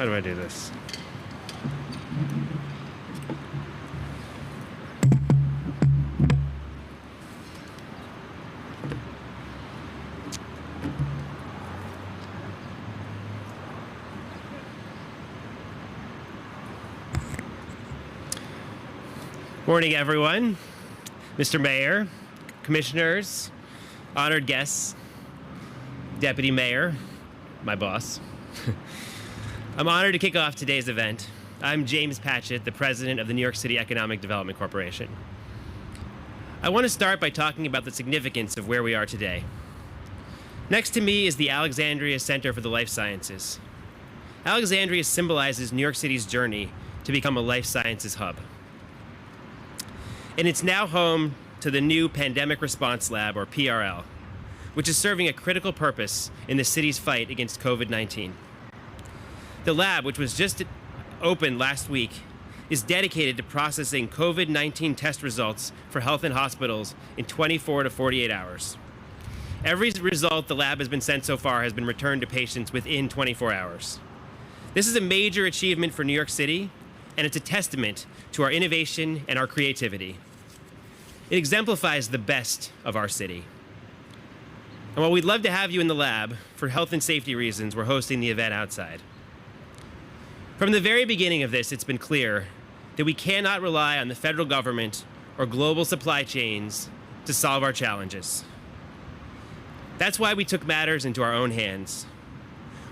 How do I do this? Morning, everyone. Mr. Mayor, commissioners, honored guests, Deputy Mayor, my boss. I'm honored to kick off today's event. I'm James Patchett, the president of the New York City Economic Development Corporation. I want to start by talking about the significance of where we are today. Next to me is the Alexandria Center for the Life Sciences. Alexandria symbolizes New York City's journey to become a life sciences hub. And it's now home to the new Pandemic Response Lab, or PRL, which is serving a critical purpose in the city's fight against COVID-19. The lab, which was just opened last week, is dedicated to processing COVID-19 test results for health and hospitals in 24 to 48 hours. Every result the lab has been sent so far has been returned to patients within 24 hours. This is a major achievement for New York City, and it's a testament to our innovation and our creativity. It exemplifies the best of our city. And while we'd love to have you in the lab, for health and safety reasons, we're hosting the event outside. From the very beginning of this, it's been clear that we cannot rely on the federal government or global supply chains to solve our challenges. That's why we took matters into our own hands.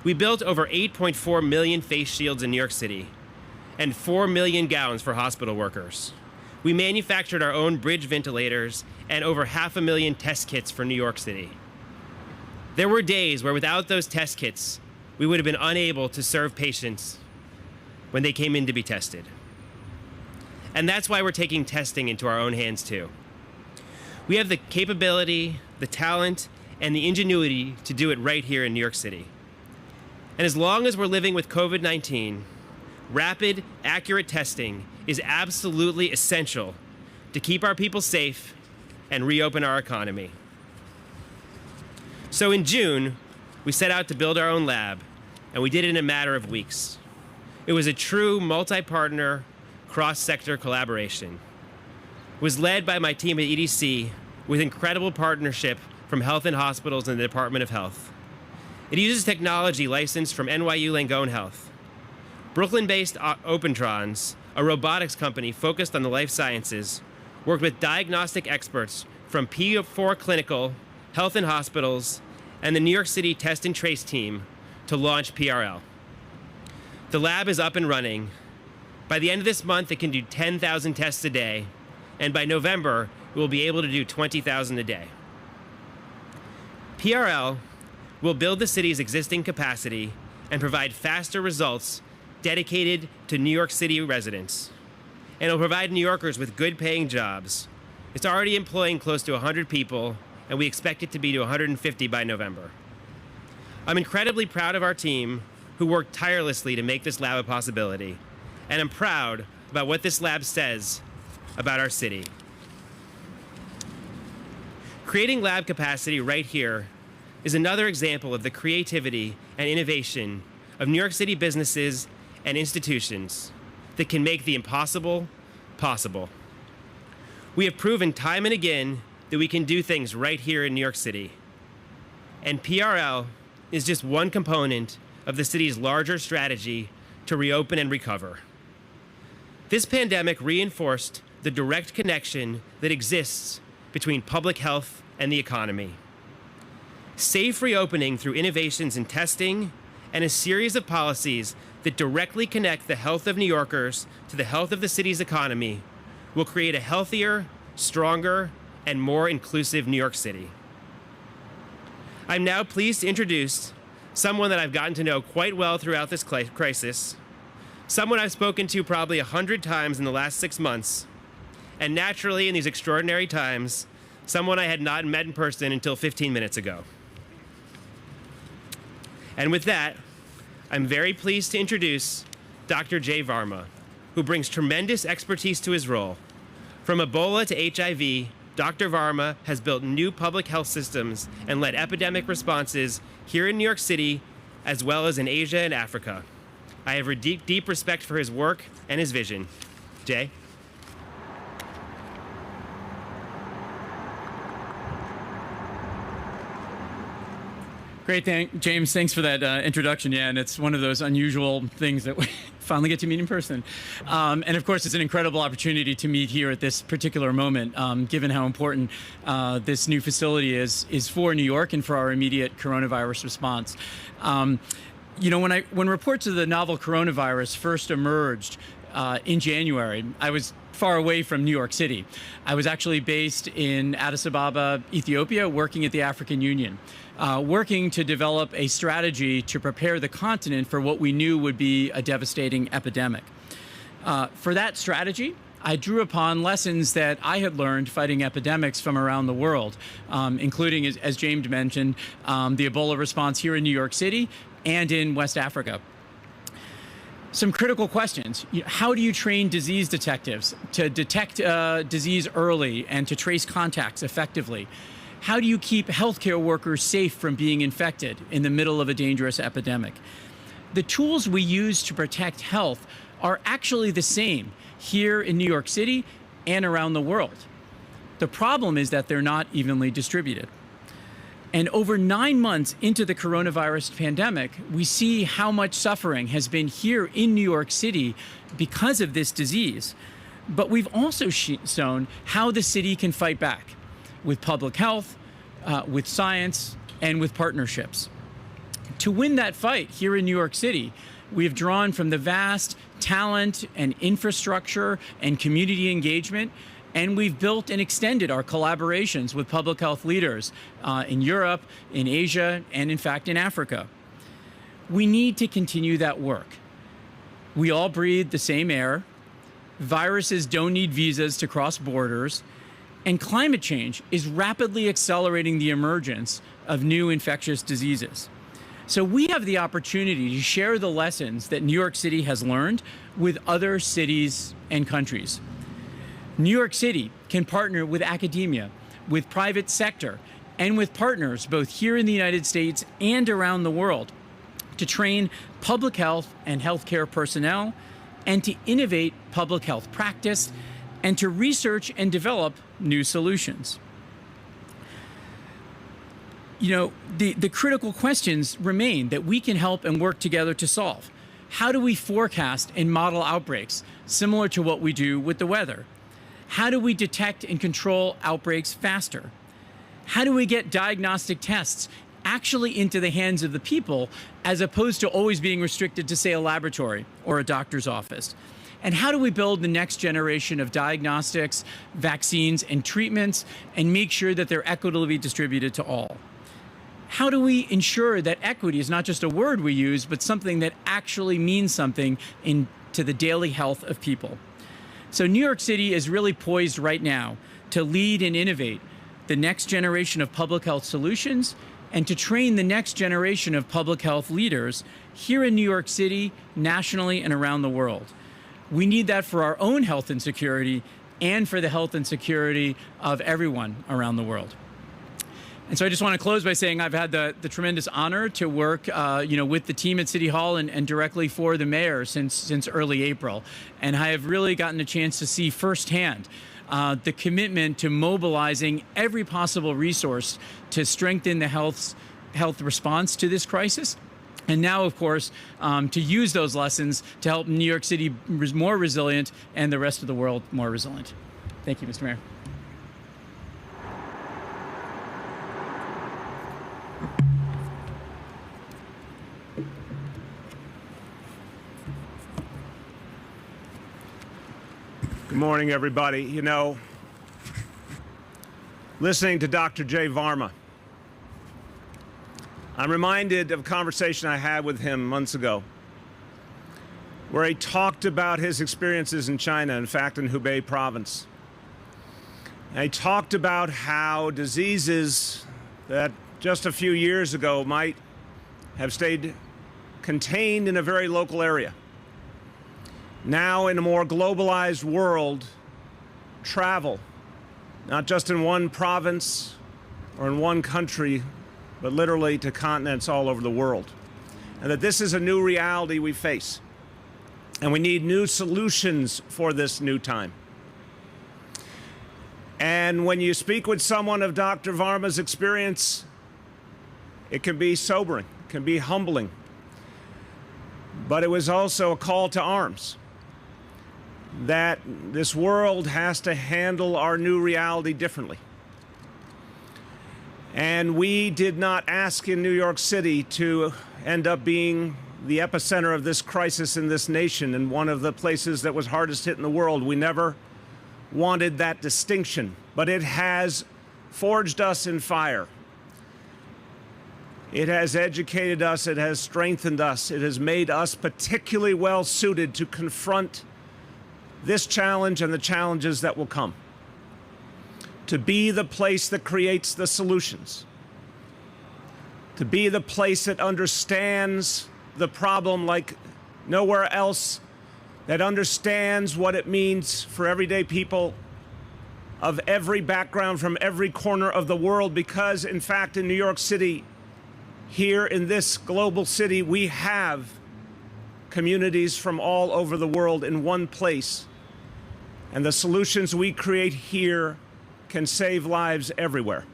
We built over 8.4 million face shields in New York City and 4 million gowns for hospital workers. We manufactured our own bridge ventilators and over 500,000 test kits for New York City. There were days where without those test kits, we would have been unable to serve patients when they came in to be tested. And that's why we're taking testing into our own hands too. We have the capability, the talent, and the ingenuity to do it right here in New York City. And as long as we're living with COVID-19, rapid, accurate testing is absolutely essential to keep our people safe and reopen our economy. So in June, we set out to build our own lab, and we did it in a matter of weeks. It was a true multi-partner, cross-sector collaboration. It was led by my team at EDC with incredible partnership from health and hospitals and the Department of Health. It uses technology licensed from NYU Langone Health. Brooklyn-based Opentrons, a robotics company focused on the life sciences, worked with diagnostic experts from P4 Clinical, Health and Hospitals, and the New York City Test and Trace team to launch PRL. The lab is up and running. By the end of this month, it can do 10,000 tests a day, and by November, it will be able to do 20,000 a day. PRL will build the city's existing capacity and provide faster results dedicated to New York City residents. And it'll provide New Yorkers with good paying jobs. It's already employing close to 100 people, and we expect it to be to 150 by November. I'm incredibly proud of our team who worked tirelessly to make this lab a possibility. And I'm proud about what this lab says about our city. Creating lab capacity right here is another example of the creativity and innovation of New York City businesses and institutions that can make the impossible possible. We have proven time and again that we can do things right here in New York City. And PRL is just one component of the city's larger strategy to reopen and recover. This pandemic reinforced the direct connection that exists between public health and the economy. Safe reopening through innovations in testing and a series of policies that directly connect the health of New Yorkers to the health of the city's economy will create a healthier, stronger, and more inclusive New York City. I'm now pleased to introduce someone that I've gotten to know quite well throughout this crisis, someone I've spoken to probably 100 times in the last 6 months, and naturally in these extraordinary times, someone I had not met in person until 15 minutes ago. And with that, I'm very pleased to introduce Dr. Jay Varma, who brings tremendous expertise to his role. From Ebola to HIV, Dr. Varma has built new public health systems and led epidemic responses here in New York City, as well as in Asia and Africa. I have deep respect for his work and his vision. Jay? Great, James. Thanks for that introduction. Yeah, and it's one of those unusual things that we finally get to meet in person. And of course, it's an incredible opportunity to meet here at this particular moment, given how important this new facility is for New York and for our immediate coronavirus response. You know, when reports of the novel coronavirus first emerged in January, I was far away from New York City. I was actually based in Addis Ababa, Ethiopia, working at the African Union, working to develop a strategy to prepare the continent for what we knew would be a devastating epidemic. For that strategy, I drew upon lessons that I had learned fighting epidemics from around the world, including, as James mentioned, the Ebola response here in New York City and in West Africa. Some critical questions. How do you train disease detectives to detect disease early and to trace contacts effectively? How do you keep healthcare workers safe from being infected in the middle of a dangerous epidemic? The tools we use to protect health are actually the same here in New York City and around the world. The problem is that they're not evenly distributed. And over 9 months into the coronavirus pandemic, we see how much suffering has been here in New York City because of this disease. But we've also shown how the city can fight back with public health, with science, and with partnerships. To win that fight here in New York City, we have drawn from the vast talent and infrastructure and community engagement, and we've built and extended our collaborations with public health leaders in Europe, in Asia, and in fact in Africa. We need to continue that work. We all breathe the same air. Viruses don't need visas to cross borders. And climate change is rapidly accelerating the emergence of new infectious diseases. So we have the opportunity to share the lessons that New York City has learned with other cities and countries. New York City can partner with academia, with private sector, and with partners both here in the United States and around the world to train public health and healthcare personnel, and to innovate public health practice, and to research and develop new solutions. You know, the critical questions remain that we can help and work together to solve. How do we forecast and model outbreaks, similar to what we do with the weather? How do we detect and control outbreaks faster? How do we get diagnostic tests actually into the hands of the people, as opposed to always being restricted to, say, a laboratory or a doctor's office? And how do we build the next generation of diagnostics, vaccines, and treatments, and make sure that they're equitably distributed to all? How do we ensure that equity is not just a word we use, but something that actually means something to the daily health of people? So New York City is really poised right now to lead and innovate the next generation of public health solutions and to train the next generation of public health leaders here in New York City, nationally, and around the world. We need that for our own health and security and for the health and security of everyone around the world. And so I just want to close by saying I've had the tremendous honor to work with the team at City Hall and directly for the mayor since early April. And I have really gotten a chance to see firsthand the commitment to mobilizing every possible resource to strengthen the health response to this crisis. And now, of course, to use those lessons to help New York City more resilient and the rest of the world more resilient. Thank you, Mr. Mayor. Good morning, everybody. You know, listening to Dr. Jay Varma, I'm reminded of a conversation I had with him months ago, where he talked about his experiences in China, in fact, in Hubei province. And he talked about how diseases that just a few years ago might have stayed contained in a very local area, now in a more globalized world, travel, not just in one province or in one country, but literally to continents all over the world. And that this is a new reality we face. And we need new solutions for this new time. And when you speak with someone of Dr. Varma's experience, it can be sobering, it can be humbling. But it was also a call to arms, that this world has to handle our new reality differently. And we did not ask in New York City to end up being the epicenter of this crisis in this nation and one of the places that was hardest hit in the world. We never wanted that distinction, but it has forged us in fire. It has educated us, it has strengthened us, it has made us particularly well suited to confront this challenge and the challenges that will come. To be the place that creates the solutions. To be the place that understands the problem like nowhere else, that understands what it means for everyday people of every background from every corner of the world, because in fact in New York City, here in this global city, we have communities from all over the world in one place. And the solutions we create here can save lives everywhere.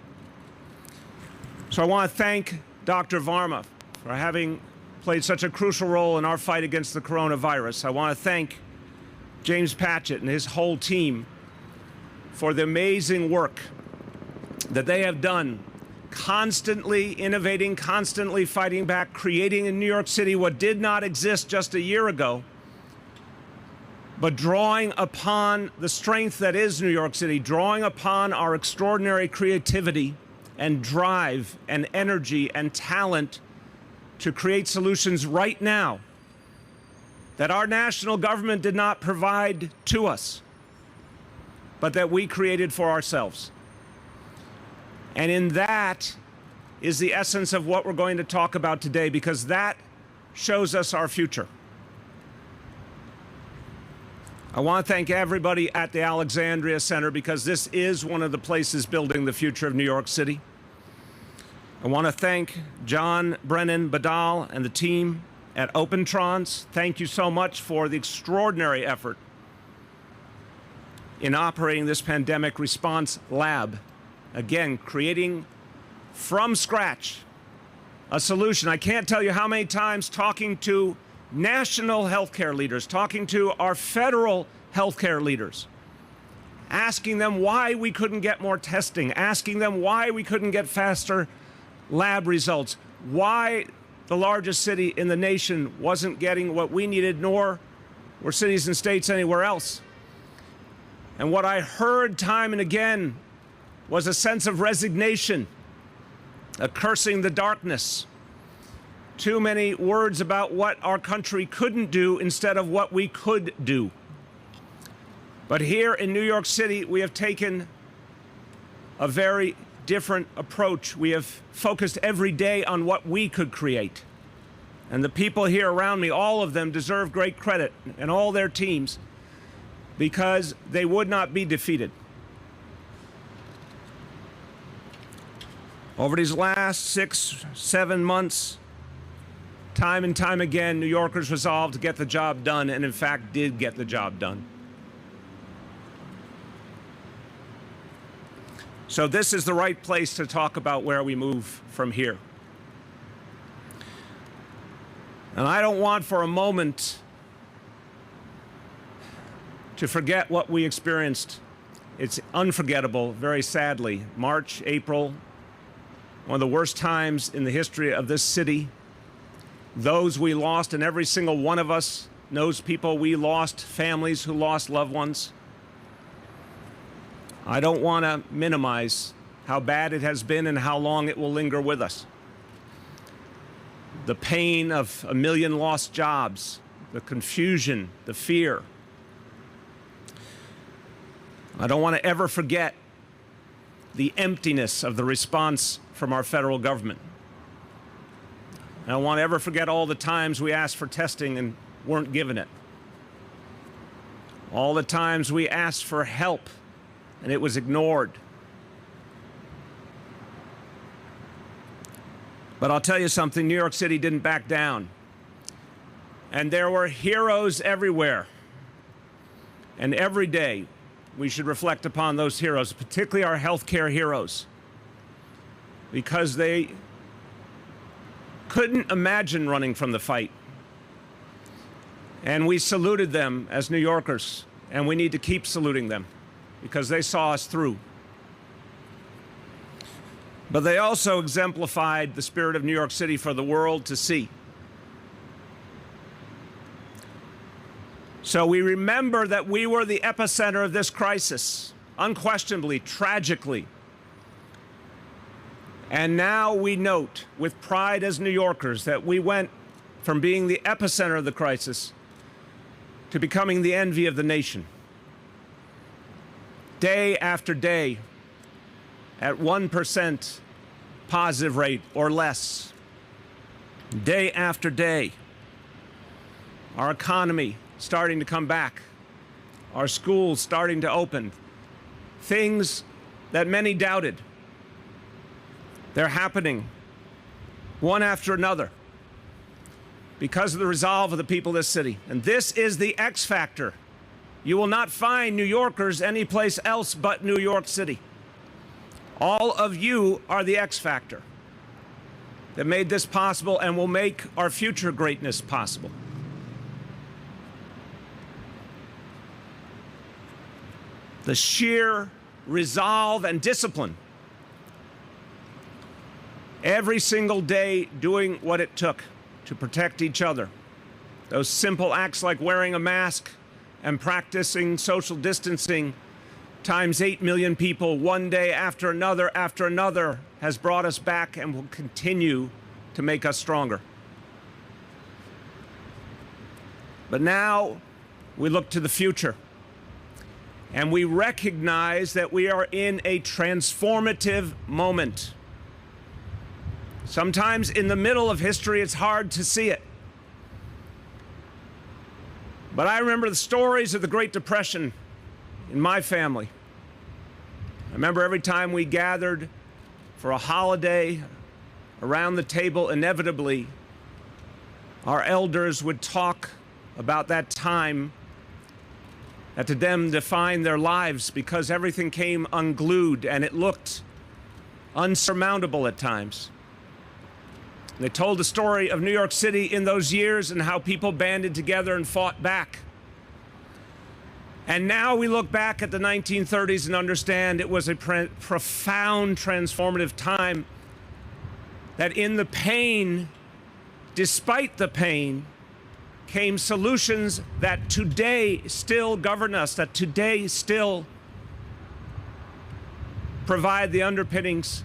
So I want to thank Dr. Varma for having played such a crucial role in our fight against the coronavirus. I want to thank James Patchett and his whole team for the amazing work that they have done, constantly innovating, constantly fighting back, creating in New York City what did not exist just a year ago, but drawing upon the strength that is New York City, drawing upon our extraordinary creativity and drive and energy and talent to create solutions right now that our national government did not provide to us, but that we created for ourselves. And in that is the essence of what we're going to talk about today, because that shows us our future. I want to thank everybody at the Alexandria Center, because this is one of the places building the future of New York City. I want to thank John Brennan Badal and the team at OpenTrons. Thank you so much for the extraordinary effort in operating this pandemic response lab. Again, creating from scratch a solution. I can't tell you how many times talking to national healthcare leaders, talking to our federal healthcare leaders, asking them why we couldn't get more testing, asking them why we couldn't get faster lab results, why the largest city in the nation wasn't getting what we needed, nor were cities and states anywhere else. And what I heard time and again was a sense of resignation, a cursing the darkness. Too many words about what our country couldn't do instead of what we could do. But here in New York City, we have taken a very different approach. We have focused every day on what we could create. And the people here around me, all of them deserve great credit, and all their teams, because they would not be defeated. Over these last 6-7 months, time and time again, New Yorkers resolved to get the job done, and in fact did get the job done. So this is the right place to talk about where we move from here. And I don't want for a moment to forget what we experienced. It's unforgettable, very sadly. March, April, one of the worst times in the history of this city. Those we lost, and every single one of us knows people we lost, families who lost loved ones. I don't want to minimize how bad it has been and how long it will linger with us. The pain of 1 million lost jobs, the confusion, the fear. I don't want to ever forget the emptiness of the response from our federal government. I don't want to ever forget all the times we asked for testing and weren't given it. All the times we asked for help and it was ignored. But I'll tell you something, New York City didn't back down. And there were heroes everywhere. And every day we should reflect upon those heroes, particularly our healthcare heroes, because they couldn't imagine running from the fight. And we saluted them as New Yorkers, and we need to keep saluting them because they saw us through. But they also exemplified the spirit of New York City for the world to see. So we remember that we were the epicenter of this crisis, unquestionably, tragically. And now we note with pride as New Yorkers that we went from being the epicenter of the crisis to becoming the envy of the nation. Day after day, at 1% positive rate or less, day after day, our economy starting to come back, our schools starting to open, things that many doubted. They're happening one after another because of the resolve of the people of this city. And this is the X factor. You will not find New Yorkers anyplace else but New York City. All of you are the X factor that made this possible and will make our future greatness possible. The sheer resolve and discipline, every single day doing what it took to protect each other. Those simple acts like wearing a mask and practicing social distancing times 8 million people one day after another has brought us back and will continue to make us stronger. But now we look to the future and we recognize that we are in a transformative moment. Sometimes in the middle of history, it's hard to see it. But I remember the stories of the Great Depression in my family. I remember every time we gathered for a holiday around the table, inevitably, our elders would talk about that time that to them defined their lives because everything came unglued and it looked unsurmountable at times. They told the story of New York City in those years and how people banded together and fought back. And now we look back at the 1930s and understand it was a profound transformative time, that in the pain, despite the pain, came solutions that today still govern us, that today still provide the underpinnings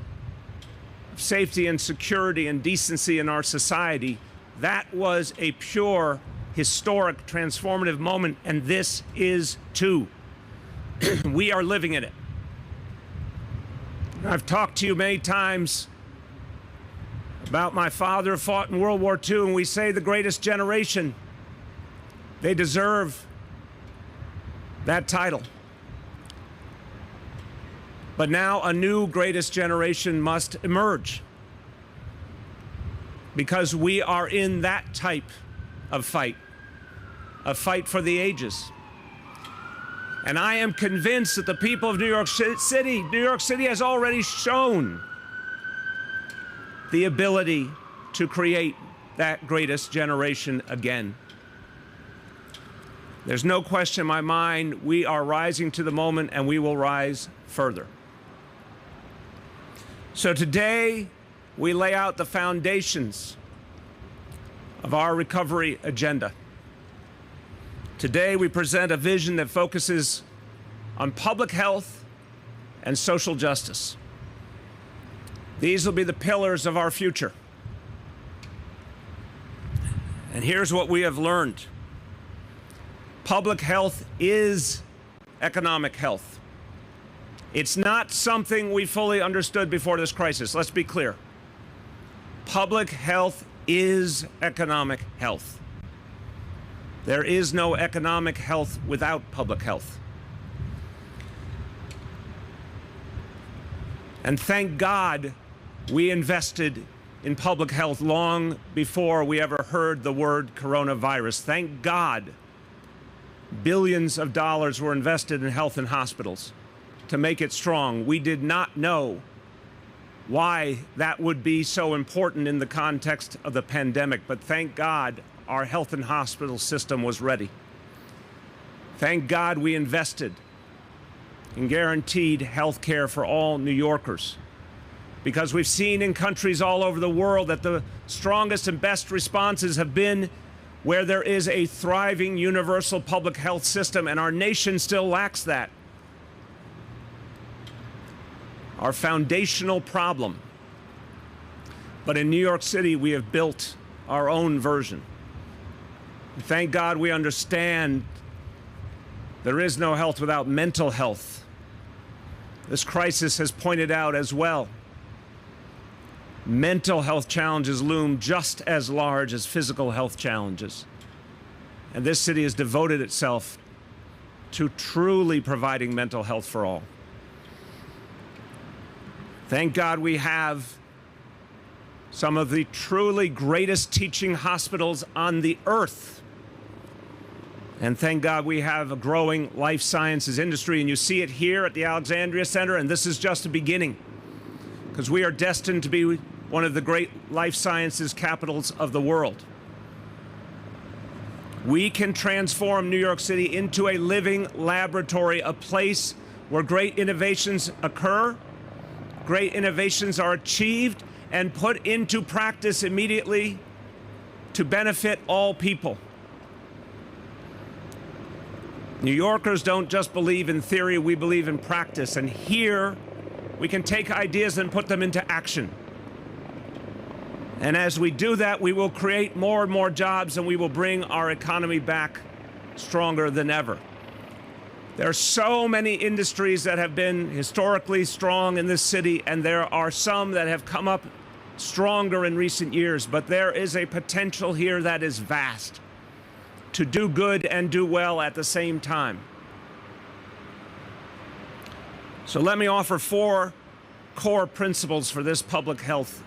of safety and security and decency in our society. That was a pure, historic, transformative moment, and this is too. We are living in it. I've talked to you many times about my father who fought in World War II, and we say the greatest generation. They deserve that title. But now a new greatest generation must emerge because we are in that type of fight, a fight for the ages. And I am convinced that the people of New York City has already shown the ability to create that greatest generation again. There's no question in my mind, we are rising to the moment and we will rise further. So today, we lay out the foundations of our recovery agenda. Today, we present a vision that focuses on public health and social justice. These will be the pillars of our future. And here's what we have learned. Public health is economic health. It's not something we fully understood before this crisis. Let's be clear. Public health is economic health. There is no economic health without public health. And thank God we invested in public health long before we ever heard the word coronavirus. Thank God billions of dollars were invested in health and hospitals to make it strong. We did not know why that would be so important in the context of the pandemic, but thank God our health and hospital system was ready. Thank God we invested in guaranteed health care for all New Yorkers, because we've seen in countries all over the world that the strongest and best responses have been where there is a thriving universal public health system, and our nation still lacks that. Our foundational problem. But in New York City, we have built our own version. Thank God we understand there is no health without mental health. This crisis has pointed out as well. Mental health challenges loom just as large as physical health challenges. And this city has devoted itself to truly providing mental health for all. Thank God we have some of the truly greatest teaching hospitals on the earth. And thank God we have a growing life sciences industry. And you see it here at the Alexandria Center, and this is just a beginning, because we are destined to be one of the great life sciences capitals of the world. We can transform New York City into a living laboratory, a place where great innovations occur, great innovations are achieved and put into practice immediately to benefit all people. New Yorkers don't just believe in theory, we believe in practice. And here we can take ideas and put them into action. And as we do that, we will create more and more jobs, and we will bring our economy back stronger than ever. There are so many industries that have been historically strong in this city, and there are some that have come up stronger in recent years, but there is a potential here that is vast to do good and do well at the same time. So let me offer 4 core principles for this public health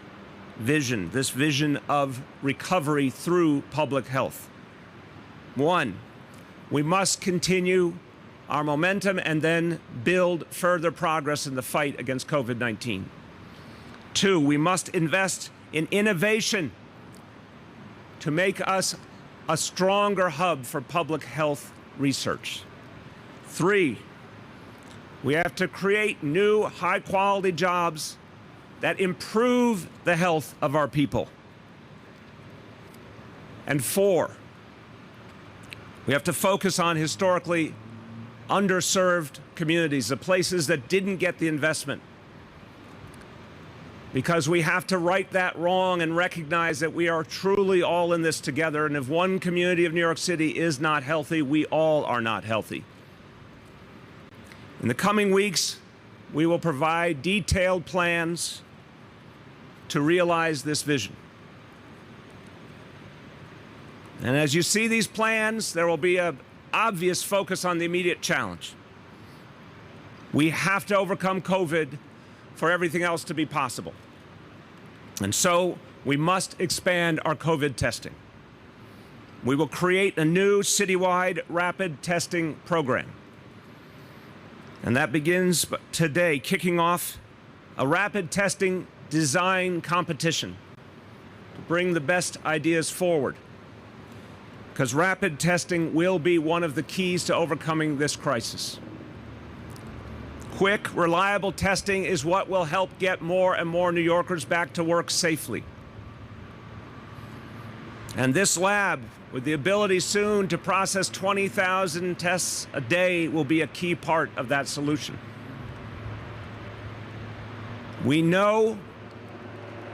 vision, this vision of recovery through public health. 1, we must continue our momentum and then build further progress in the fight against COVID-19. 2, we must invest in innovation to make us a stronger hub for public health research. 3, we have to create new high-quality jobs that improve the health of our people. And 4, we have to focus on historically underserved communities, the places that didn't get the investment, because we have to right that wrong and recognize that we are truly all in this together. And if one community of New York City is not healthy, we all are not healthy. In the coming weeks, we will provide detailed plans to realize this vision. And as you see these plans, there will be an obvious focus on the immediate challenge. We have to overcome COVID for everything else to be possible. And so we must expand our COVID testing. We will create a new citywide rapid testing program. And that begins today, kicking off a rapid testing design competition to bring the best ideas forward, because rapid testing will be one of the keys to overcoming this crisis. Quick, reliable testing is what will help get more and more New Yorkers back to work safely. And this lab, with the ability soon to process 20,000 tests a day, will be a key part of that solution. We know,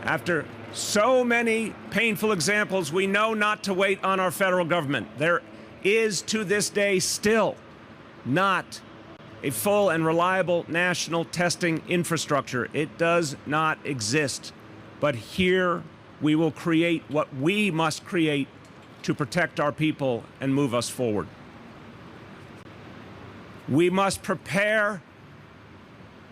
after so many painful examples, we know not to wait on our federal government. There is, to this day, still not a full and reliable national testing infrastructure. It does not exist. But here we will create what we must create to protect our people and move us forward. We must prepare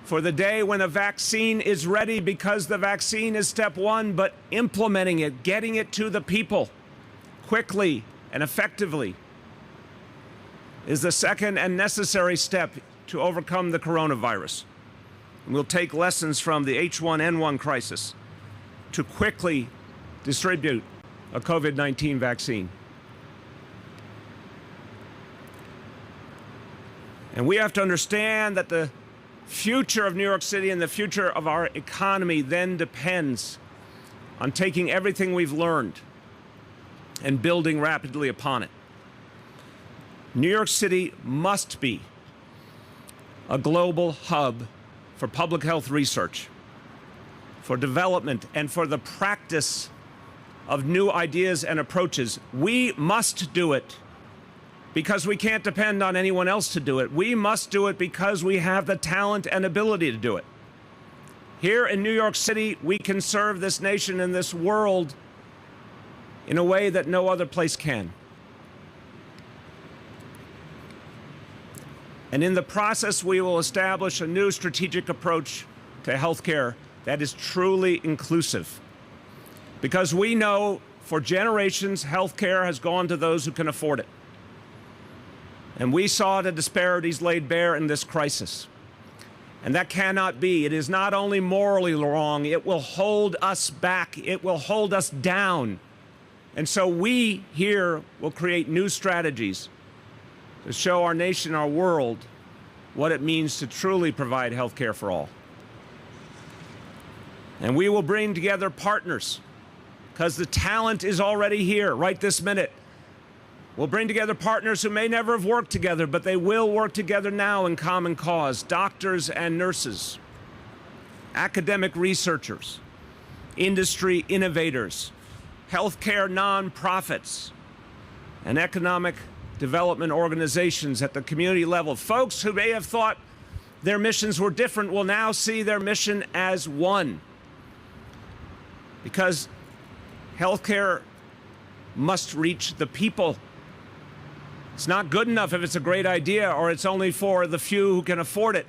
for the day when a vaccine is ready, because the vaccine is step one, but implementing it, getting it to the people quickly and effectively is the second and necessary step to overcome the coronavirus. And we'll take lessons from the H1N1 crisis to quickly distribute a COVID-19 vaccine. And we have to understand that the future of New York City and the future of our economy then depends on taking everything we've learned and building rapidly upon it. New York City must be a global hub for public health research, for development, and for the practice of new ideas and approaches. We must do it because we can't depend on anyone else to do it. We must do it because we have the talent and ability to do it. Here in New York City, we can serve this nation and this world in a way that no other place can. And in the process, we will establish a new strategic approach to healthcare that is truly inclusive. Because we know for generations, healthcare has gone to those who can afford it. And we saw the disparities laid bare in this crisis. And that cannot be. It is not only morally wrong, it will hold us back. It will hold us down. And so we here will create new strategies to show our nation, our world, what it means to truly provide health care for all. And we will bring together partners, because the talent is already here right this minute. We'll bring together partners who may never have worked together, but they will work together now in common cause. Doctors and nurses, academic researchers, industry innovators, healthcare nonprofits, and economic development organizations at the community level. Folks who may have thought their missions were different will now see their mission as one. Because healthcare must reach the people. It's not good enough if it's a great idea or it's only for the few who can afford it.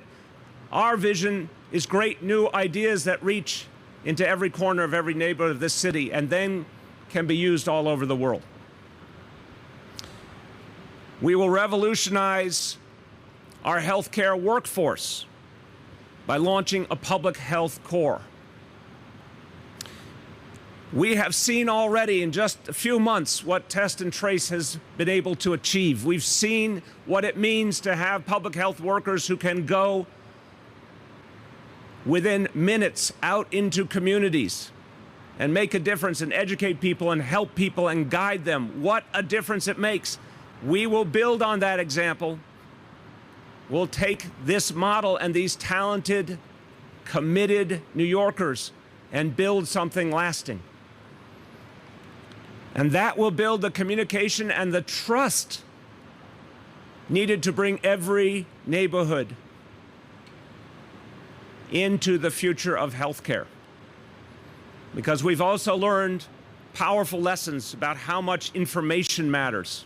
Our vision is great new ideas that reach into every corner of every neighborhood of this city and then can be used all over the world. We will revolutionize our healthcare workforce by launching a public health corps. We have seen already in just a few months what Test and Trace has been able to achieve. We've seen what it means to have public health workers who can go within minutes out into communities and make a difference and educate people and help people and guide them. What a difference it makes. We will build on that example. We'll take this model and these talented, committed New Yorkers and build something lasting. And that will build the communication and the trust needed to bring every neighborhood into the future of healthcare. Because we've also learned powerful lessons about how much information matters,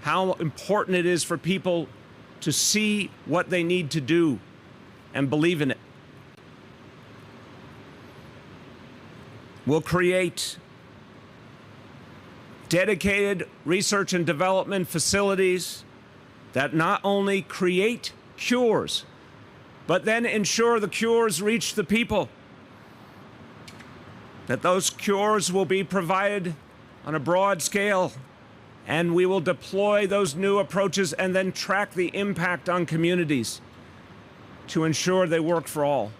how important it is for people to see what they need to do and believe in it. We'll create dedicated research and development facilities that not only create cures, but then ensure the cures reach the people. That those cures will be provided on a broad scale, and we will deploy those new approaches and then track the impact on communities to ensure they work for all.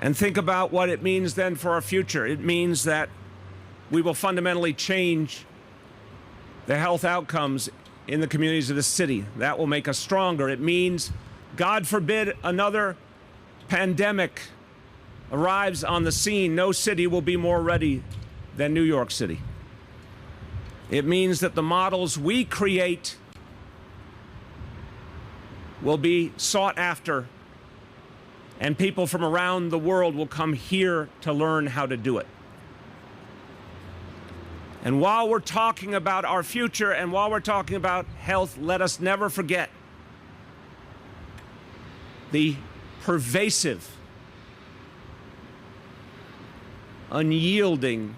And think about what it means then for our future. It means that we will fundamentally change the health outcomes in the communities of the city. That will make us stronger. It means, God forbid, another pandemic arrives on the scene. No city will be more ready than New York City. It means that the models we create will be sought after, and people from around the world will come here to learn how to do it. And while we're talking about our future and while we're talking about health, let us never forget the pervasive, unyielding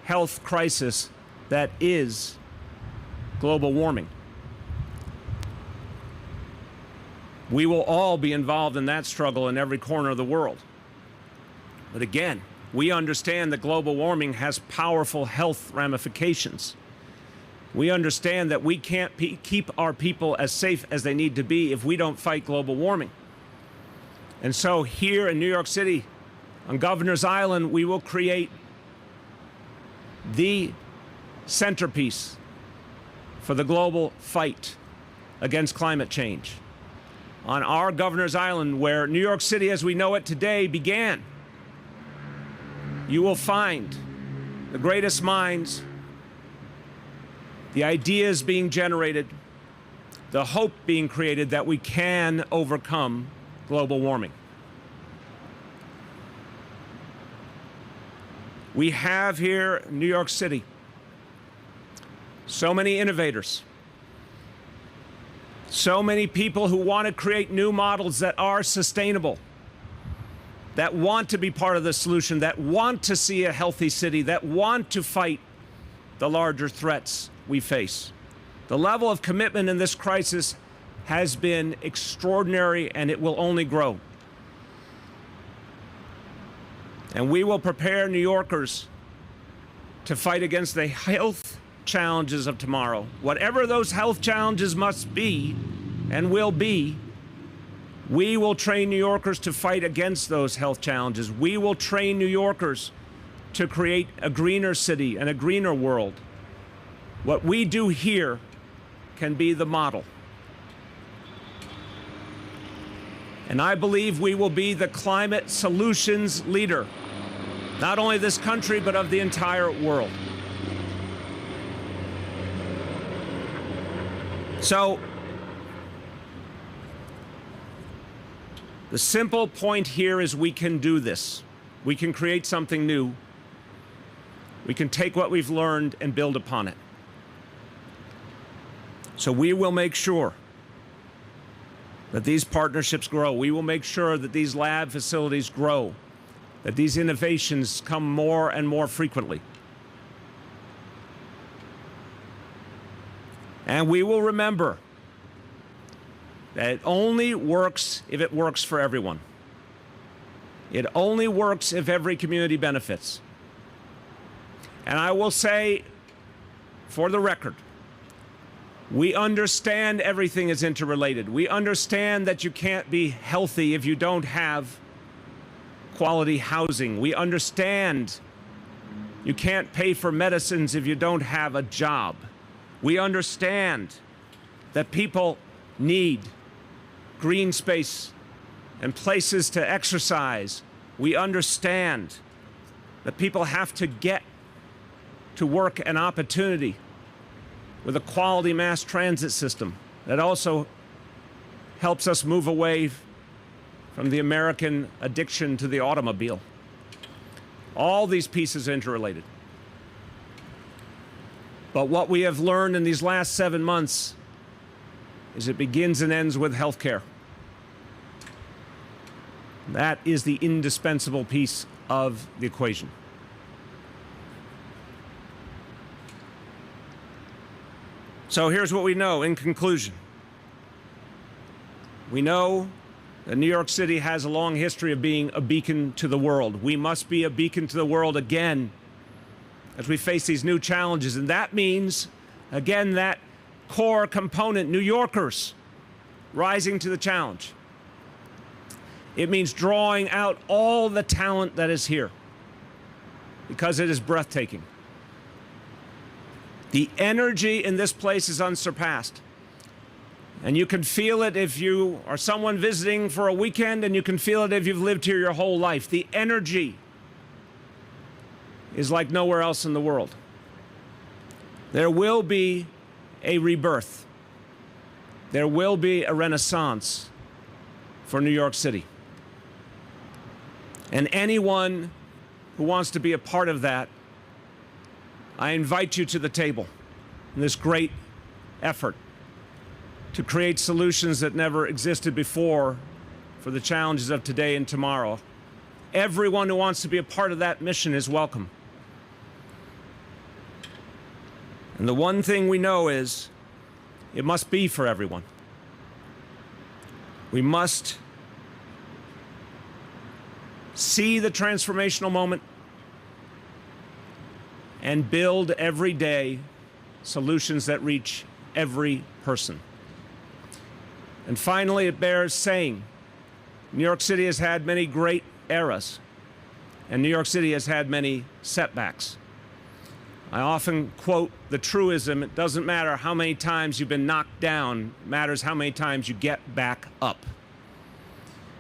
health crisis that is global warming. We will all be involved in that struggle in every corner of the world. But again, we understand that global warming has powerful health ramifications. We understand that we can't keep our people as safe as they need to be if we don't fight global warming. And so here in New York City, on Governor's Island, we will create the centerpiece for the global fight against climate change. On our Governor's Island, where New York City as we know it today began, you will find the greatest minds, the ideas being generated, the hope being created that we can overcome global warming. We have here in New York City so many innovators, so many people who want to create new models that are sustainable, that want to be part of the solution, that want to see a healthy city, that want to fight the larger threats we face. The level of commitment in this crisis has been extraordinary, and it will only grow. And we will prepare New Yorkers to fight against the health challenges of tomorrow. Whatever those health challenges must be and will be, we will train New Yorkers to fight against those health challenges. We will train New Yorkers to create a greener city and a greener world. What we do here can be the model. And I believe we will be the climate solutions leader, not only this country, but of the entire world. So, the simple point here is we can do this. We can create something new. We can take what we've learned and build upon it. So we will make sure that these partnerships grow. We will make sure that these lab facilities grow, that these innovations come more and more frequently. And we will remember that it only works if it works for everyone. It only works if every community benefits. And I will say, for the record, we understand everything is interrelated. We understand that you can't be healthy if you don't have quality housing. We understand you can't pay for medicines if you don't have a job. We understand that people need green space and places to exercise. We understand that people have to get to work and opportunity with a quality mass transit system that also helps us move away from the American addiction to the automobile. All these pieces are interrelated. But what we have learned in these last 7 months is it begins and ends with healthcare. That is the indispensable piece of the equation. So here's what we know in conclusion. We know that New York City has a long history of being a beacon to the world. We must be a beacon to the world again as we face these new challenges. And that means, again, that core component, New Yorkers rising to the challenge. It means drawing out all the talent that is here because it is breathtaking. The energy in this place is unsurpassed. And you can feel it if you are someone visiting for a weekend, and you can feel it if you've lived here your whole life. The energy is like nowhere else in the world. There will be a rebirth. There will be a renaissance for New York City. And anyone who wants to be a part of that, I invite you to the table in this great effort to create solutions that never existed before for the challenges of today and tomorrow. Everyone who wants to be a part of that mission is welcome. And the one thing we know is it must be for everyone. We must see the transformational moment and build every day solutions that reach every person. And finally, it bears saying, New York City has had many great eras, and New York City has had many setbacks. I often quote the truism, it doesn't matter how many times you've been knocked down, it matters how many times you get back up.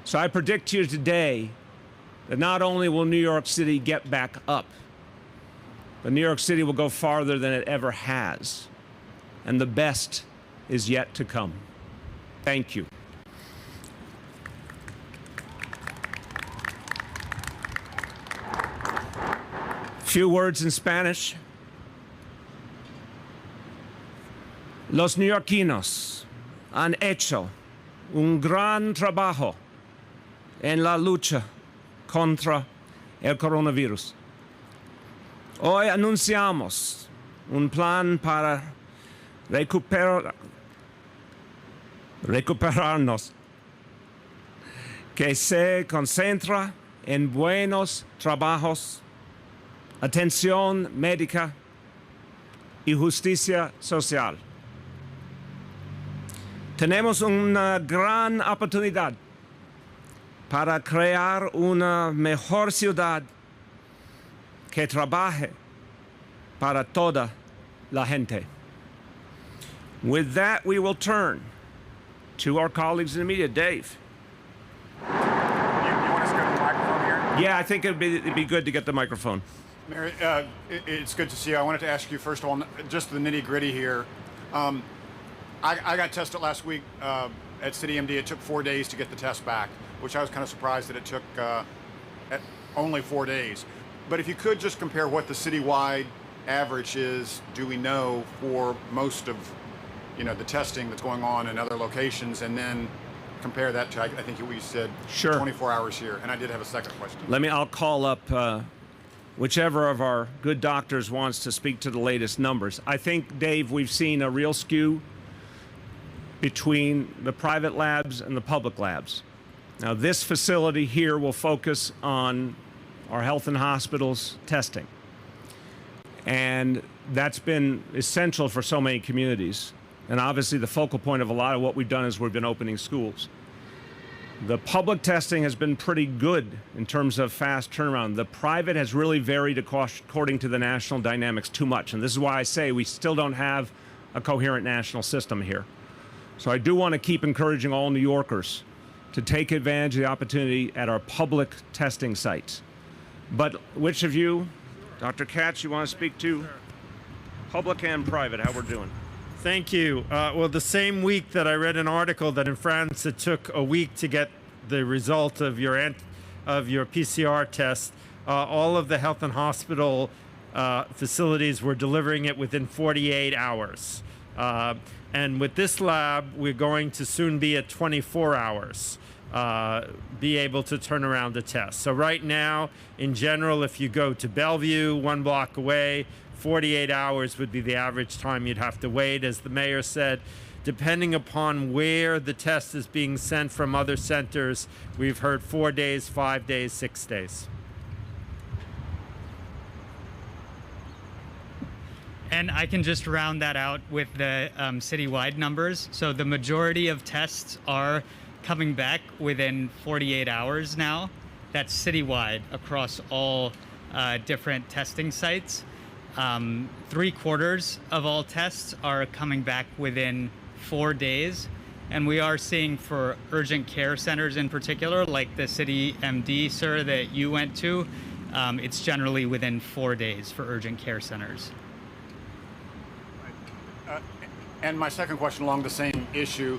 So I predict to you today that not only will New York City get back up, but New York City will go farther than it ever has. And the best is yet to come. Thank you. Few words in Spanish. Los neoyorquinos han hecho un gran trabajo en la lucha contra el coronavirus. Hoy anunciamos un plan para recuperarnos que se concentra en buenos trabajos, atención médica y justicia social. Tenemos una gran oportunidad para crear una mejor ciudad que trabaje para toda la gente. With that, we will turn to our colleagues in the media. Dave. You want us to go to the microphone here? Yeah, I think it'd be good to get the microphone. Mary, it's good to see you. I wanted to ask you, first of all, just the nitty-gritty here. I got tested last week at CityMD. It took 4 days to get the test back, which I was kind of surprised that it took only 4 days. But if you could just compare what the citywide average is, do we know, for most of the testing that's going on in other locations, and then compare that to, I think we said, sure, 24 hours here. And I did have a second question. I'll call up whichever of our good doctors wants to speak to the latest numbers. I think, Dave, we've seen a real skew between the private labs and the public labs. Now, this facility here will focus on our health and hospitals testing. And that's been essential for so many communities. And obviously the focal point of a lot of what we've done is we've been opening schools. The public testing has been pretty good in terms of fast turnaround. The private has really varied according to the national dynamics too much. And this is why I say we still don't have a coherent national system here. So I do want to keep encouraging all New Yorkers to take advantage of the opportunity at our public testing sites. But which of you, Dr. Katz, you want to speak to public and private, how we're doing? Thank you. Well, the same week that I read an article that in France it took a week to get the result of your PCR test, all of the health and hospital facilities were delivering it within 48 hours. And with this lab, we're going to soon be at 24 hours, be able to turn around the test. So right now, in general, if you go to Bellevue, 1 block away, 48 hours would be the average time you'd have to wait. As the mayor said, depending upon where the test is being sent from other centers, we've heard 4 days, 5 days, 6 days. And I can just round that out with the citywide numbers. So the majority of tests are coming back within 48 hours now. That's citywide across all different testing sites. 3/4 of all tests are coming back within 4 days. And we are seeing for urgent care centers in particular, like the CityMD, sir, that you went to, it's generally within 4 days for urgent care centers. And my second question along the same issue,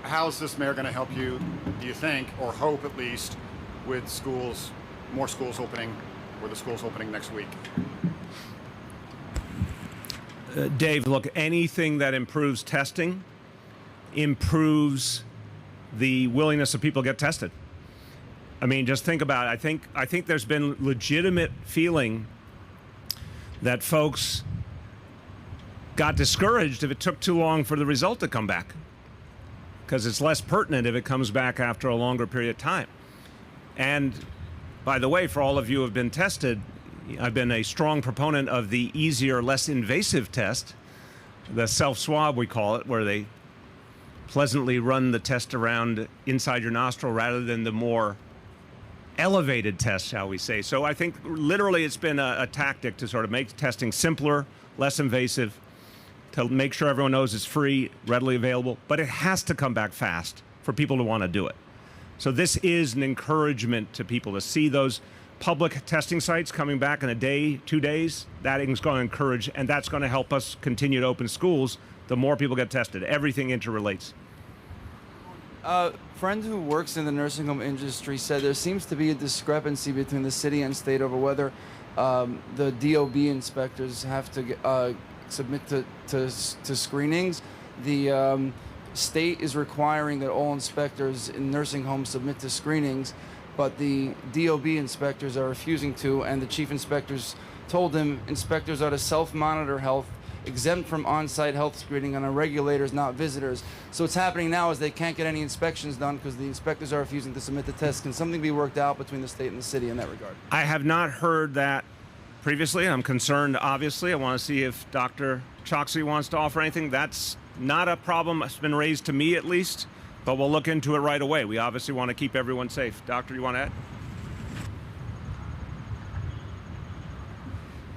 how is this mayor going to help you, do you think, or hope at least, with schools, more schools opening, or the schools opening next week? Dave, look, anything that improves testing improves the willingness of people to get tested. I mean, just think about it. I think there's been legitimate feeling that folks got discouraged if it took too long for the result to come back, because it's less pertinent if it comes back after a longer period of time. And by the way, for all of you who have been tested, I've been a strong proponent of the easier, less invasive test, the self-swab we call it, where they pleasantly run the test around inside your nostril rather than the more elevated test, shall we say. So I think literally it's been a tactic to sort of make testing simpler, less invasive, to make sure everyone knows it's free, readily available, but it has to come back fast for people to want to do it. So this is an encouragement to people to see those public testing sites coming back in a day, 2 days. That is going to encourage, and that's going to help us continue to open schools. The more people get tested, everything interrelates. A friend who works in the nursing home industry said there seems to be a discrepancy between the city and state over whether the DOB inspectors have to submit to screenings. The state is requiring that all inspectors in nursing homes submit to screenings, but the DOB inspectors are refusing to, and the chief inspectors told him inspectors are to self-monitor health, exempt from on-site health screening on regulators, not visitors. So what's happening now is they can't get any inspections done because the inspectors are refusing to submit the tests. Can something be worked out between the state and the city in that regard? I have not heard that previously. I'm concerned, obviously. I want to see if Dr. Choksi wants to offer anything. That's not a problem that's been raised to me, at least, but we'll look into it right away. We obviously want to keep everyone safe. Doctor, you want to add?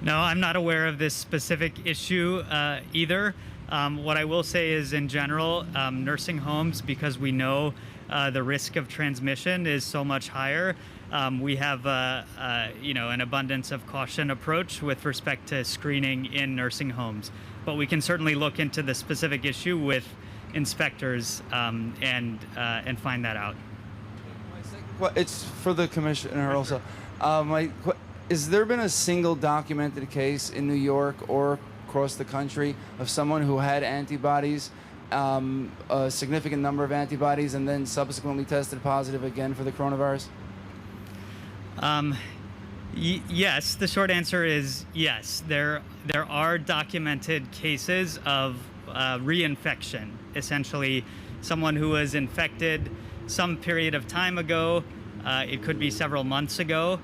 No, I'm not aware of this specific issue either. What I will say is, in general, nursing homes, because we know the risk of transmission is so much higher, we have an abundance of caution approach with respect to screening in nursing homes. But we can certainly look into the specific issue with inspectors and find that out. It's for the commissioner also. Has there been a single documented case in New York or across the country of someone who had antibodies, a significant number of antibodies, and then subsequently tested positive again for the coronavirus? Yes, the short answer is yes. There are documented cases of reinfection. Essentially, someone who was infected some period of time ago, it could be several months ago,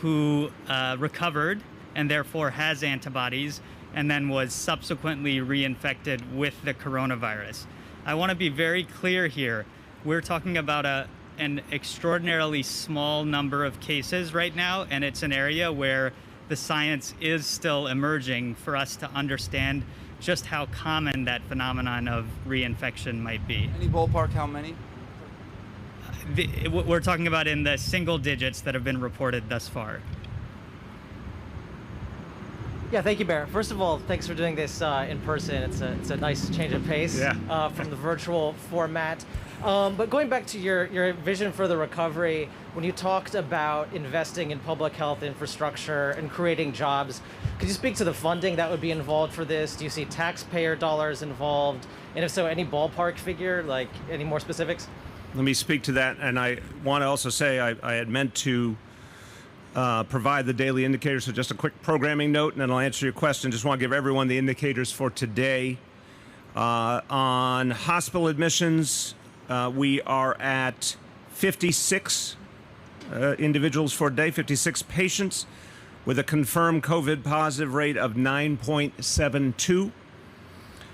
who recovered and therefore has antibodies, and then was subsequently reinfected with the coronavirus. I want to be very clear here. We're talking about an extraordinarily small number of cases right now, and it's an area where the science is still emerging for us to understand just how common that phenomenon of reinfection might be. Any ballpark, how many? We're talking about in the single digits that have been reported thus far. Yeah, thank you, Mayor. First of all, thanks for doing this in person. It's a nice change of pace from the virtual format. But going back to your vision for the recovery, when you talked about investing in public health infrastructure and creating jobs, could you speak to the funding that would be involved for this? Do you see taxpayer dollars involved? And if so, any ballpark figure, like any more specifics? Let me speak to that, and I want to also say I had meant to provide the daily indicators, so just a quick programming note, and then I'll answer your question. Just want to give everyone the indicators for today. On hospital admissions, we are at 56 individuals for a day, 56 patients, with a confirmed COVID positive rate of 9.72.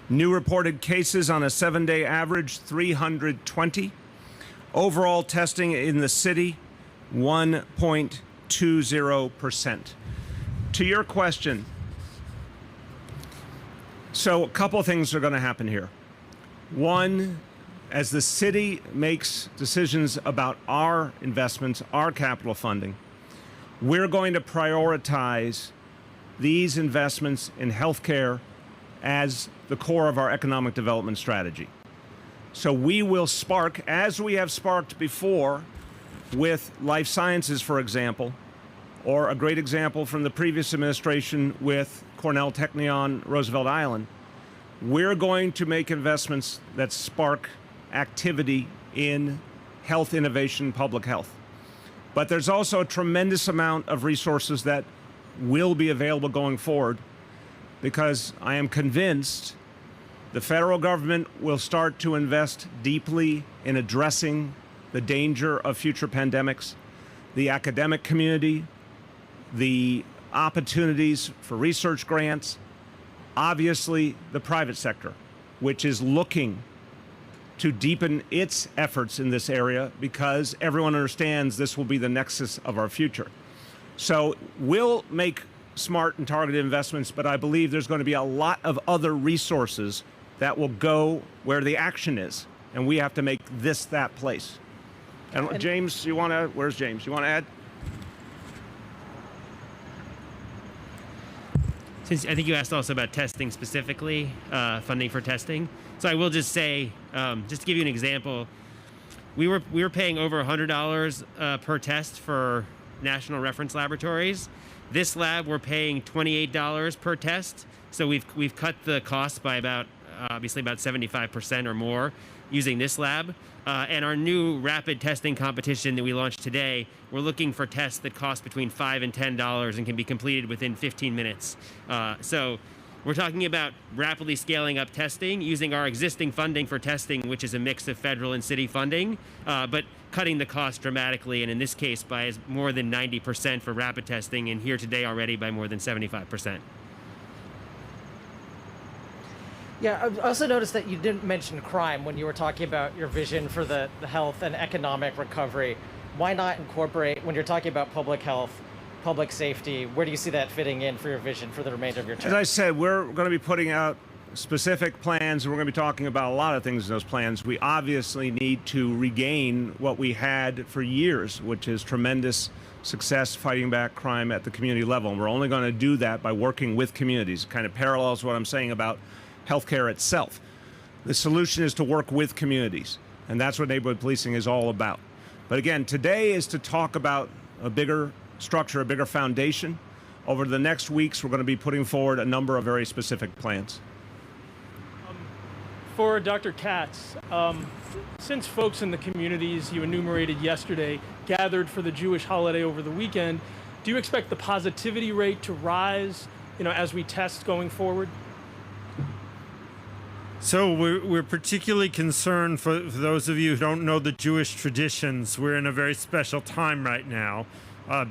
New reported cases on a 7-day average, 320. Overall testing in the city, 1.20%. To your question, so a couple of things are going to happen here. One, as the city makes decisions about our investments, our capital funding, we're going to prioritize these investments in healthcare as the core of our economic development strategy. So we will spark, as we have sparked before with life sciences, for example, or a great example from the previous administration with Cornell Technion Roosevelt Island, we're going to make investments that spark activity in health innovation, public health. But there's also a tremendous amount of resources that will be available going forward, because I am convinced the federal government will start to invest deeply in addressing the danger of future pandemics. The academic community, the opportunities for research grants, obviously the private sector, which is looking to deepen its efforts in this area because everyone understands this will be the nexus of our future. So we'll make smart and targeted investments, but I believe there's going to be a lot of other resources that will go where the action is, and we have to make this that place. And James, you want to, where's James? You want to add? Since I think you asked also about testing specifically, funding for testing. So I will just say, just to give you an example, we were paying over $100 per test for national reference laboratories. This lab, we're paying $28 per test. So we've cut the cost by about, obviously about 75% or more using this lab. And our new rapid testing competition that we launched today, we're looking for tests that cost between $5 and $10 and can be completed within 15 minutes. So we're talking about rapidly scaling up testing using our existing funding for testing, which is a mix of federal and city funding, but cutting the cost dramatically, and in this case by more than 90% for rapid testing, and here today already by more than 75%. Yeah, I also noticed that you didn't mention crime when you were talking about your vision for the health and economic recovery. Why not incorporate, when you're talking about public health, public safety, where do you see that fitting in for your vision for the remainder of your term? As I said, we're going to be putting out specific plans, and we're going to be talking about a lot of things in those plans. We obviously need to regain what we had for years, which is tremendous success fighting back crime at the community level. And we're only going to do that by working with communities. It kind of parallels what I'm saying about healthcare itself. The solution is to work with communities, and that's what neighborhood policing is all about. But again, today is to talk about a bigger structure, a bigger foundation. Over the next weeks, we're going to be putting forward a number of very specific plans. For Dr. Katz, since folks in the communities you enumerated yesterday gathered for the Jewish holiday over the weekend, do you expect the positivity rate to rise, as we test going forward? So we're particularly concerned for those of you who don't know the Jewish traditions. We're in a very special time right now.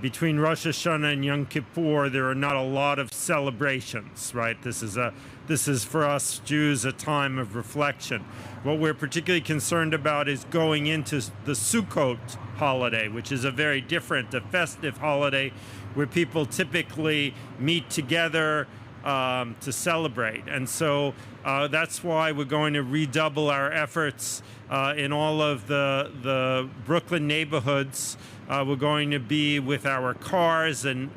Between Rosh Hashanah and Yom Kippur, there are not a lot of celebrations, right? This is for us Jews a time of reflection. What we're particularly concerned about is going into the Sukkot holiday, which is a very different, a festive holiday where people typically meet together to celebrate. And so that's why we're going to redouble our efforts in all of the Brooklyn neighborhoods. We're going to be with our cars and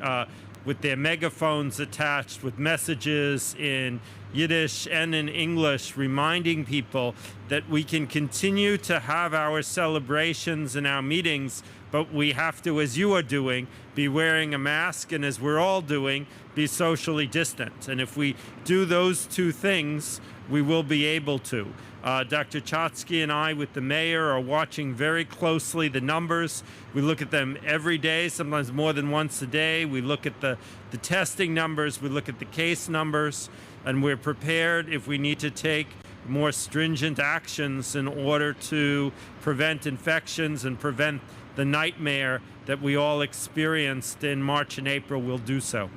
with their megaphones attached with messages in Yiddish and in English, reminding people that we can continue to have our celebrations and our meetings, but we have to, as you are doing, be wearing a mask, and as we're all doing, be socially distant. And if we do those two things, we will be able to. Dr. Chatsky and I, with the mayor, are watching very closely the numbers. We look at them every day, sometimes more than once a day. We look at the testing numbers, we look at the case numbers, and we're prepared if we need to take more stringent actions in order to prevent infections and prevent the nightmare that we all experienced in March and April. We'll do so.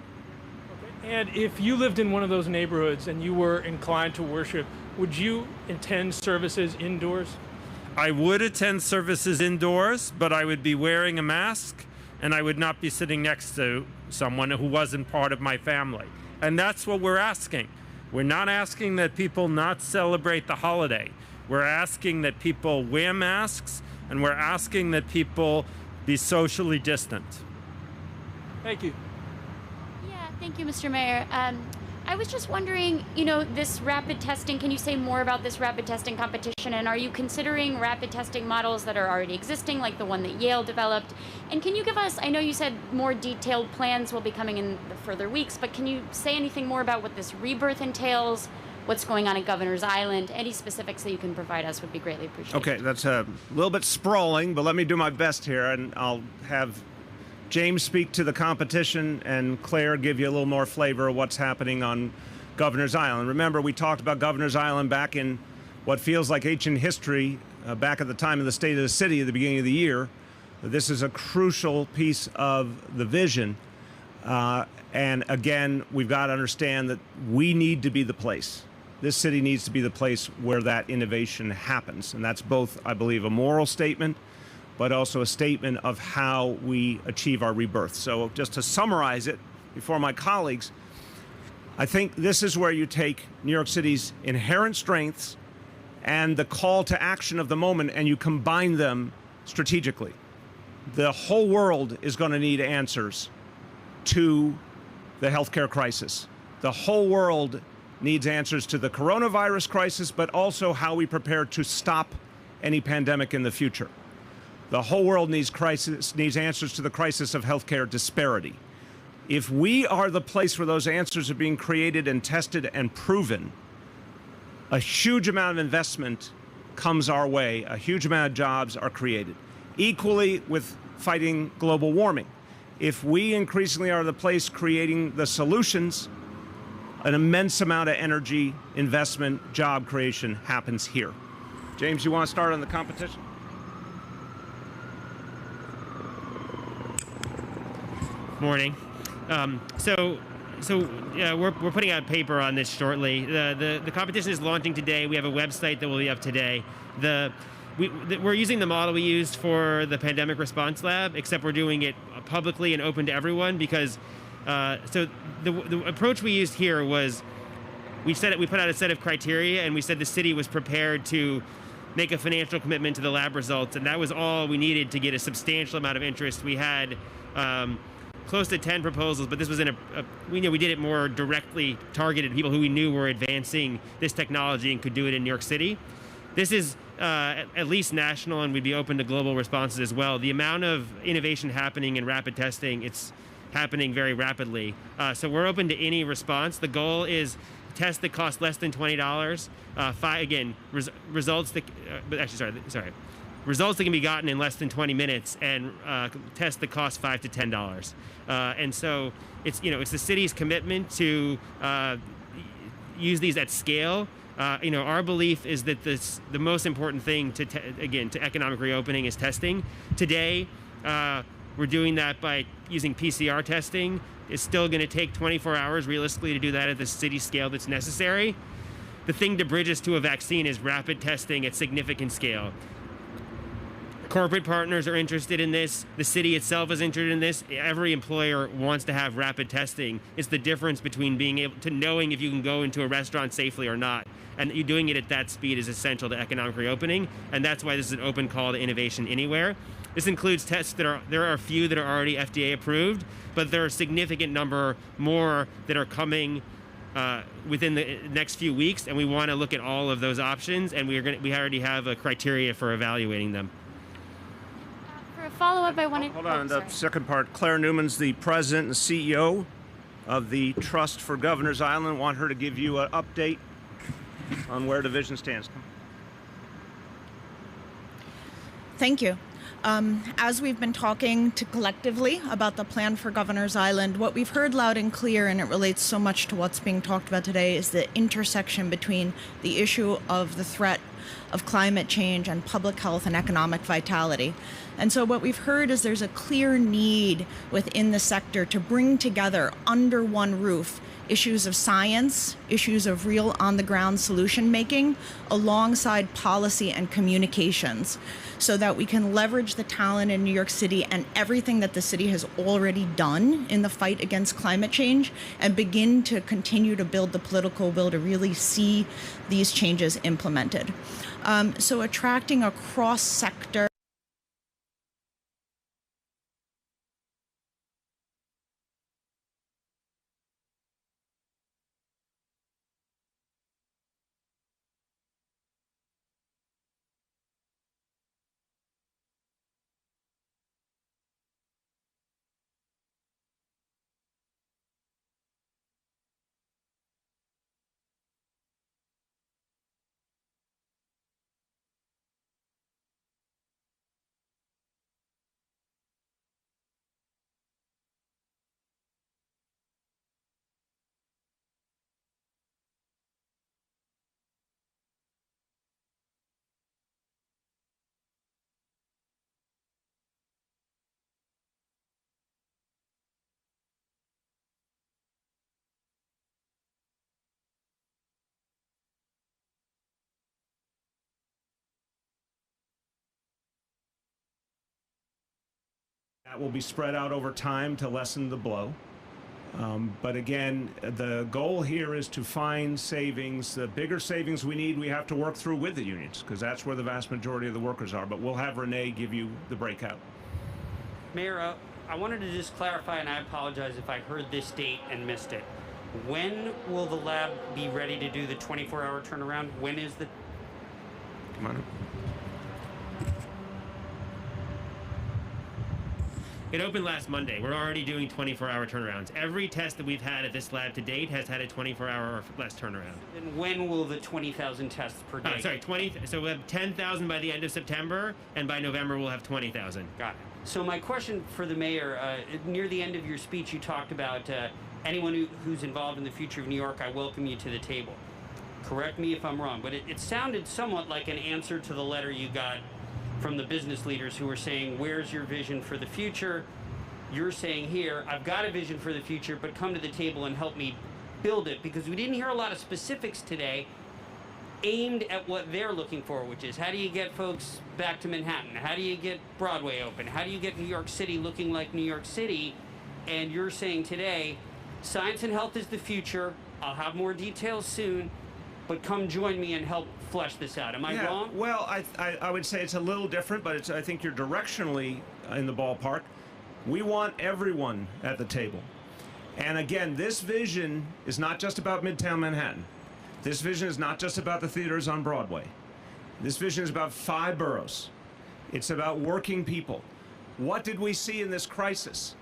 Okay. And if you lived in one of those neighborhoods and you were inclined to worship, would you attend services indoors? I would attend services indoors, but I would be wearing a mask, and I would not be sitting next to someone who wasn't part of my family. And that's what we're asking. We're not asking that people not celebrate the holiday. We're asking that people wear masks, and we're asking that people be socially distant. Thank you. Yeah, thank you, Mr. Mayor. I was just wondering, this rapid testing, can you say more about this rapid testing competition? And are you considering rapid testing models that are already existing, like the one that Yale developed? And can you give us, I know you said more detailed plans will be coming in the further weeks, but can you say anything more about what this rebirth entails? what's going on at Governor's Island. Any specifics that you can provide us would be greatly appreciated. Okay, that's a little bit sprawling, but let me do my best here, and I'll have James speak to the competition and Claire give you a little more flavor of what's happening on Governor's Island. Remember, we talked about Governor's Island back in what feels like ancient history, back at the time of the State of the City at the beginning of the year. This is a crucial piece of the vision. And again, we've got to understand that we need to be the place. This city needs to be the place where that innovation happens. And that's both, I believe, a moral statement, but also a statement of how we achieve our rebirth. So just to summarize it before my colleagues, I think this is where you take New York City's inherent strengths and the call to action of the moment, and you combine them strategically. The whole world is going to need answers to the healthcare crisis. The whole world needs answers to the coronavirus crisis, but also how we prepare to stop any pandemic in the future. The whole world needs answers to the crisis of healthcare disparity. If we are the place where those answers are being created and tested and proven, a huge amount of investment comes our way. A huge amount of jobs are created. Equally with fighting global warming. If we increasingly are the place creating the solutions, an immense amount of energy, investment, job creation happens here. James, you want to start on the competition? Morning. We're putting out a paper on this shortly. The competition is launching today. We have a website that will be up today. We're using the model we used for the pandemic response lab, except we're doing it publicly and open to everyone because the approach we used here was we put out a set of criteria and we said the city was prepared to make a financial commitment to the lab results, and that was all we needed to get a substantial amount of interest. We had close to 10 proposals, but this was we did it more directly targeted people who we knew were advancing this technology and could do it in New York City. This is at least national, and we'd be open to global responses as well. The amount of innovation happening in rapid testing, it's happening very rapidly. So we're open to any response. The goal is tests that cost less than $20. Results that results that can be gotten in less than 20 minutes, and tests that cost $5 to $10. And so it's the city's commitment to use these at scale. Our belief is that the most important thing to economic reopening is testing. Today, we're doing that by using PCR testing. It's still going to take 24 hours realistically to do that at the city scale that's necessary. The thing to bridge us to a vaccine is rapid testing at significant scale. Corporate partners are interested in this. The city itself is interested in this. Every employer wants to have rapid testing. It's the difference between being able to knowing if you can go into a restaurant safely or not. And you doing it at that speed is essential to economic reopening. And that's why this is an open call to innovation anywhere. This includes tests there are a few that are already FDA approved, but there are a significant number more that are coming within the next few weeks. And we want to look at all of those options. And we already have a criteria for evaluating them. For a follow-up, I wanted... Hold on, the second part. Claire Newman's the president and CEO of the Trust for Governor's Island. Want her to give you an update on where the vision stands. Thank you. As we've been talking collectively about the plan for Governor's Island, what we've heard loud and clear, and it relates so much to what's being talked about today, is the intersection between the issue of the threat of climate change and public health and economic vitality. And so what we've heard is there's a clear need within the sector to bring together under one roof issues of science, issues of real on-the-ground solution making, alongside policy and communications, so that we can leverage the talent in New York City and everything that the city has already done in the fight against climate change and begin to continue to build the political will to really see these changes implemented. So attracting a cross-sector That will be spread out over time to lessen the blow. But again, the goal here is to find savings. The bigger savings we need, we have to work through with the unions, because that's where the vast majority of the workers are. But we'll have Renee give you the breakout. Mayor, I wanted to just clarify, and I apologize if I heard this date and missed it. When will the lab be ready to do the 24-hour turnaround? When is the... Come on up. It opened last Monday. We're already doing 24-hour turnarounds. Every test that we've had at this lab to date has had a 24-hour or less turnaround. And when will the 20,000 tests per day? Oh, sorry, 20. So we'll have 10,000 by the end of September, and by November we'll have 20,000. Got it. So my question for the mayor, near the end of your speech, you talked about anyone who's involved in the future of New York, I welcome you to the table. Correct me if I'm wrong, but it sounded somewhat like an answer to the letter you got from the business leaders who were saying, where's your vision for the future? You're saying here, I've got a vision for the future, but come to the table and help me build it, because we didn't hear a lot of specifics today aimed at what they're looking for, which is how do you get folks back to Manhattan? How do you get Broadway open? How do you get New York City looking like New York City? And you're saying today, science and health is the future. I'll have more details soon, but come join me and help flesh this out. Am I wrong? Well, I would say it's a little different, but I think you're directionally in the ballpark. We want everyone at the table. And again, this vision is not just about Midtown Manhattan. This vision is not just about the theaters on Broadway. This vision is about 5 boroughs. It's about working people. What did we see in this crisis?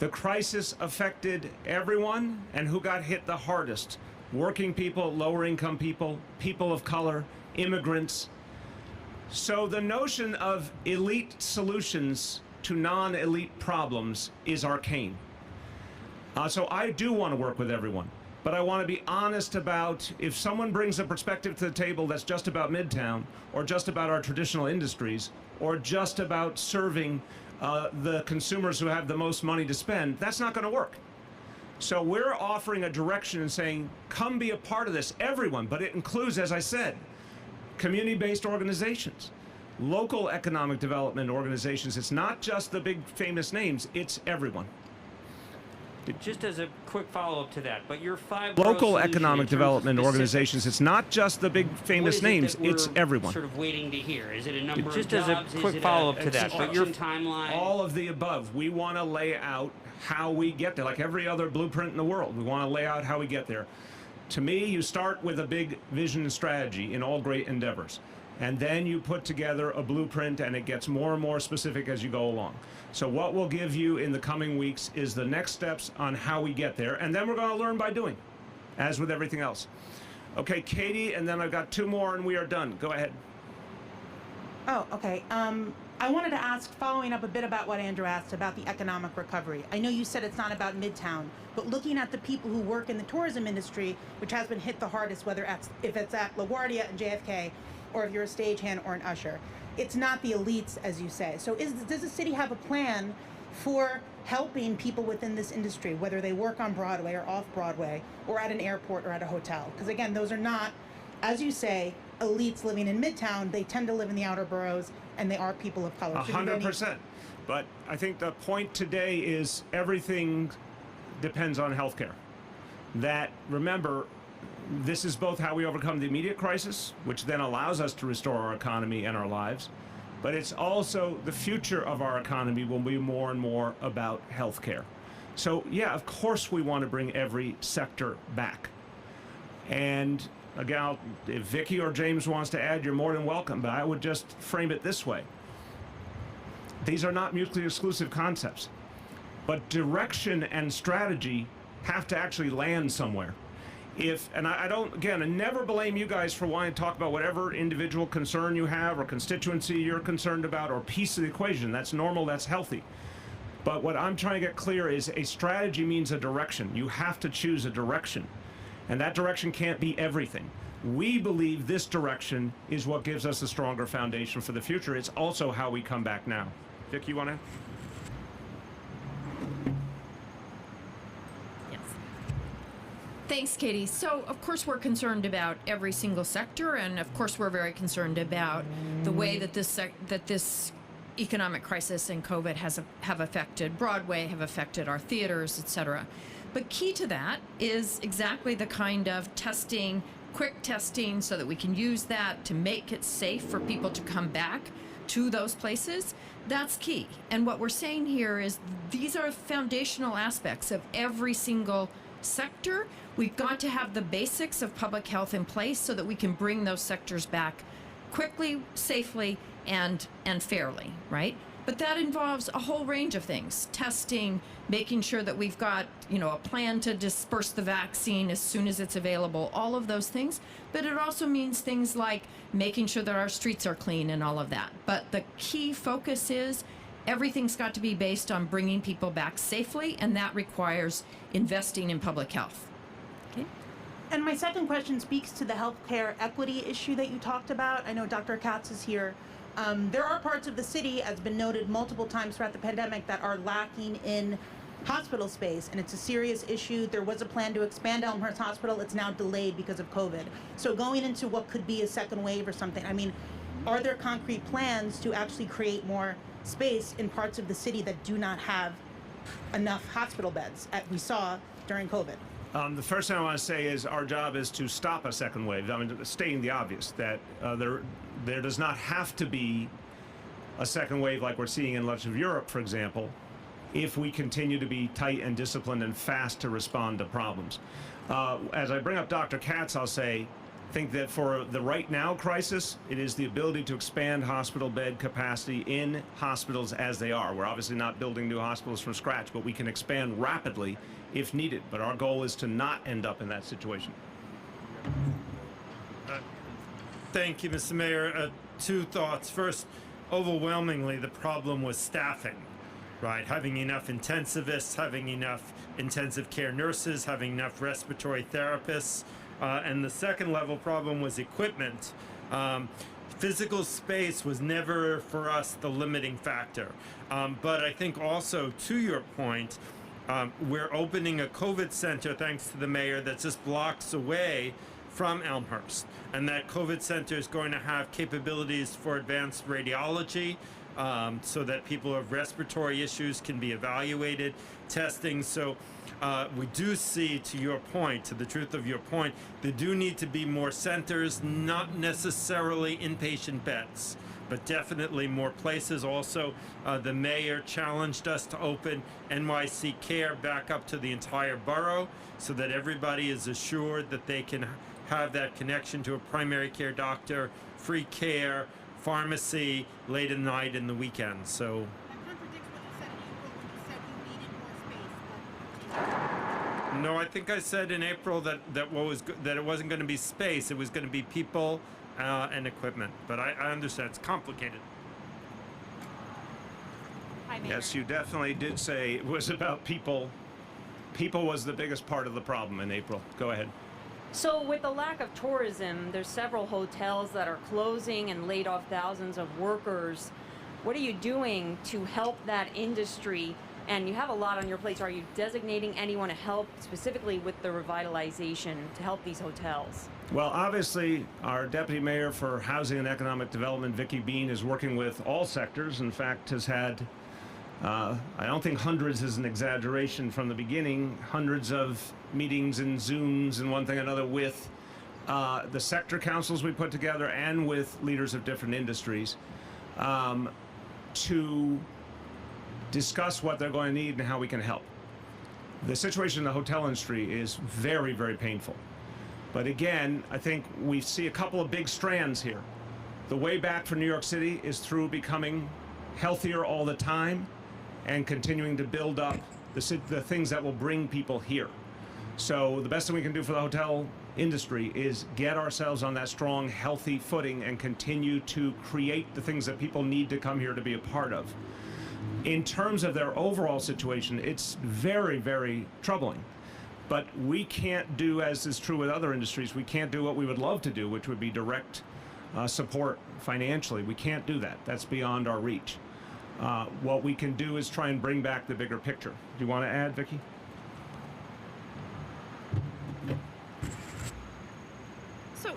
The crisis affected everyone, and who got hit the hardest? Working people, lower income people, people of color, immigrants. So the notion of elite solutions to non-elite problems is arcane. So I do want to work with everyone, but I want to be honest about if someone brings a perspective to the table that's just about Midtown, or just about our traditional industries, or just about serving the consumers who have the most money to spend, that's not going to work. So we're offering a direction and saying, come be a part of this, everyone, but it includes, as I said, community-based organizations, local economic development organizations. It's not just the big famous names, it's everyone. Just as a quick follow-up to that, but your 5 Local economic development organizations, it's not just the big famous names, it's everyone. Sort of waiting to hear. Is it a number Just of jobs? as a quick follow-up to that, but your timeline? All of the above. We want to lay out how we get there, like every other blueprint in the world. We want to lay out how we get there. To me, you start with a big vision and strategy in all great endeavors. And then you put together a blueprint, and it gets more and more specific as you go along. So what we'll give you in the coming weeks is the next steps on how we get there, and then we're going to learn by doing, as with everything else. Okay, Katie, and then I've got 2 more, and we are done. Go ahead. Oh, okay. I wanted to ask, following up a bit about what Andrew asked about the economic recovery. I know you said it's not about Midtown, but looking at the people who work in the tourism industry, which has been hit the hardest, whether if it's at LaGuardia and JFK, or if you're a stagehand or an usher, it's not the elites, as you say. So does the city have a plan for helping people within this industry, whether they work on Broadway or off Broadway, or at an airport or at a hotel? Because again, those are not, as you say, elites living in Midtown. They tend to live in the outer boroughs, and they are people of color. 100%. But I think the point today is everything depends on healthcare. That, remember, this is both how we overcome the immediate crisis, which then allows us to restore our economy and our lives, but it's also the future of our economy will be more and more about healthcare. So yeah, of course we want to bring every sector back. And again, if Vicki or James wants to add, you're more than welcome, but I would just frame it this way. These are not mutually exclusive concepts, but direction and strategy have to actually land somewhere. And I don't, again, I never blame you guys for wanting to talk about whatever individual concern you have or constituency you're concerned about or piece of the equation. That's normal, that's healthy. But what I'm trying to get clear is a strategy means a direction. You have to choose a direction. And that direction can't be everything. We believe this direction is what gives us a stronger foundation for the future. It's also how we come back now. Vic, you want to? Thanks, Katie. So, of course, we're concerned about every single sector, and of course, we're very concerned about the way that this economic crisis and COVID have affected Broadway, have affected our theaters, etc. But key to that is exactly the kind of testing, quick testing, so that we can use that to make it safe for people to come back to those places. That's key. And what we're saying here is these are foundational aspects of every single sector. We've got to have the basics of public health in place so that we can bring those sectors back quickly, safely, and fairly, right? But that involves a whole range of things: testing, making sure that we've got, a plan to disperse the vaccine as soon as it's available, all of those things. But it also means things like making sure that our streets are clean and all of that. But the key focus is everything's got to be based on bringing people back safely, and that requires investing in public health. Okay. And my second question speaks to the healthcare equity issue that you talked about. I know Dr. Katz is here. There are parts of the city, as been noted multiple times throughout the pandemic, that are lacking in hospital space, and it's a serious issue. There was a plan to expand Elmhurst Hospital. It's now delayed because of COVID. So going into what could be a second wave or something, are there concrete plans to actually create more space in parts of the city that do not have enough hospital beds, as we saw during COVID? The first thing I want to say is our job is to stop a second wave. Stating the obvious, that there does not have to be a second wave like we're seeing in much of Europe, for example, if we continue to be tight and disciplined and fast to respond to problems. As I bring up Dr. Katz, I'll say, I think that for the right now crisis, it is the ability to expand hospital bed capacity in hospitals as they are. We're obviously not building new hospitals from scratch, but we can expand rapidly if needed. But our goal is to not end up in that situation. Thank you, Mr. Mayor. Two thoughts. First, overwhelmingly, the problem was staffing, right? Having enough intensivists, having enough intensive care nurses, having enough respiratory therapists. And the second level problem was equipment. Physical space was never, for us, the limiting factor. But I think also, to your point, we're opening a COVID center, thanks to the mayor, that's just blocks away from Elmhurst. And that COVID center is going to have capabilities for advanced radiology, so that people who have respiratory issues can be evaluated, testing. So we do see, to your point, to the truth of your point, there do need to be more centers, not necessarily inpatient beds, but definitely more places. Also, the mayor challenged us to open NYC Care back up to the entire borough so that everybody is assured that they can have that connection to a primary care doctor, free care, pharmacy, late at night and the weekends. So no, I think I said in April that it wasn't going to be space, it was going to be people and equipment. But I understand it's complicated. Hi, Mayor. Yes, you definitely did say it was about people. People was the biggest part of the problem in April. Go ahead. So with the lack of tourism, there's several hotels that are closing and laid off thousands of workers. What are you doing to help that industry? And you have a lot on your plate. So are you designating anyone to help specifically with the revitalization to help these hotels? Well, obviously, our Deputy Mayor for Housing and Economic Development, Vicki Bean, is working with all sectors. In fact, has had, I don't think hundreds is an exaggeration from the beginning, hundreds of meetings and Zooms and one thing or another with the sector councils we put together and with leaders of different industries to discuss what they're going to need and how we can help. The situation in the hotel industry is very, very painful. But again, I think we see a couple of big strands here. The way back for New York City is through becoming healthier all the time and continuing to build up the things that will bring people here. So the best thing we can do for the hotel industry is get ourselves on that strong, healthy footing and continue to create the things that people need to come here to be a part of. In terms of their overall situation, it's very, very troubling. But we can't do, as is true with other industries, we can't do what we would love to do, which would be direct support financially. We can't do that. That's beyond our reach. What we can do is try and bring back the bigger picture. Do you want to add, Vicki? So,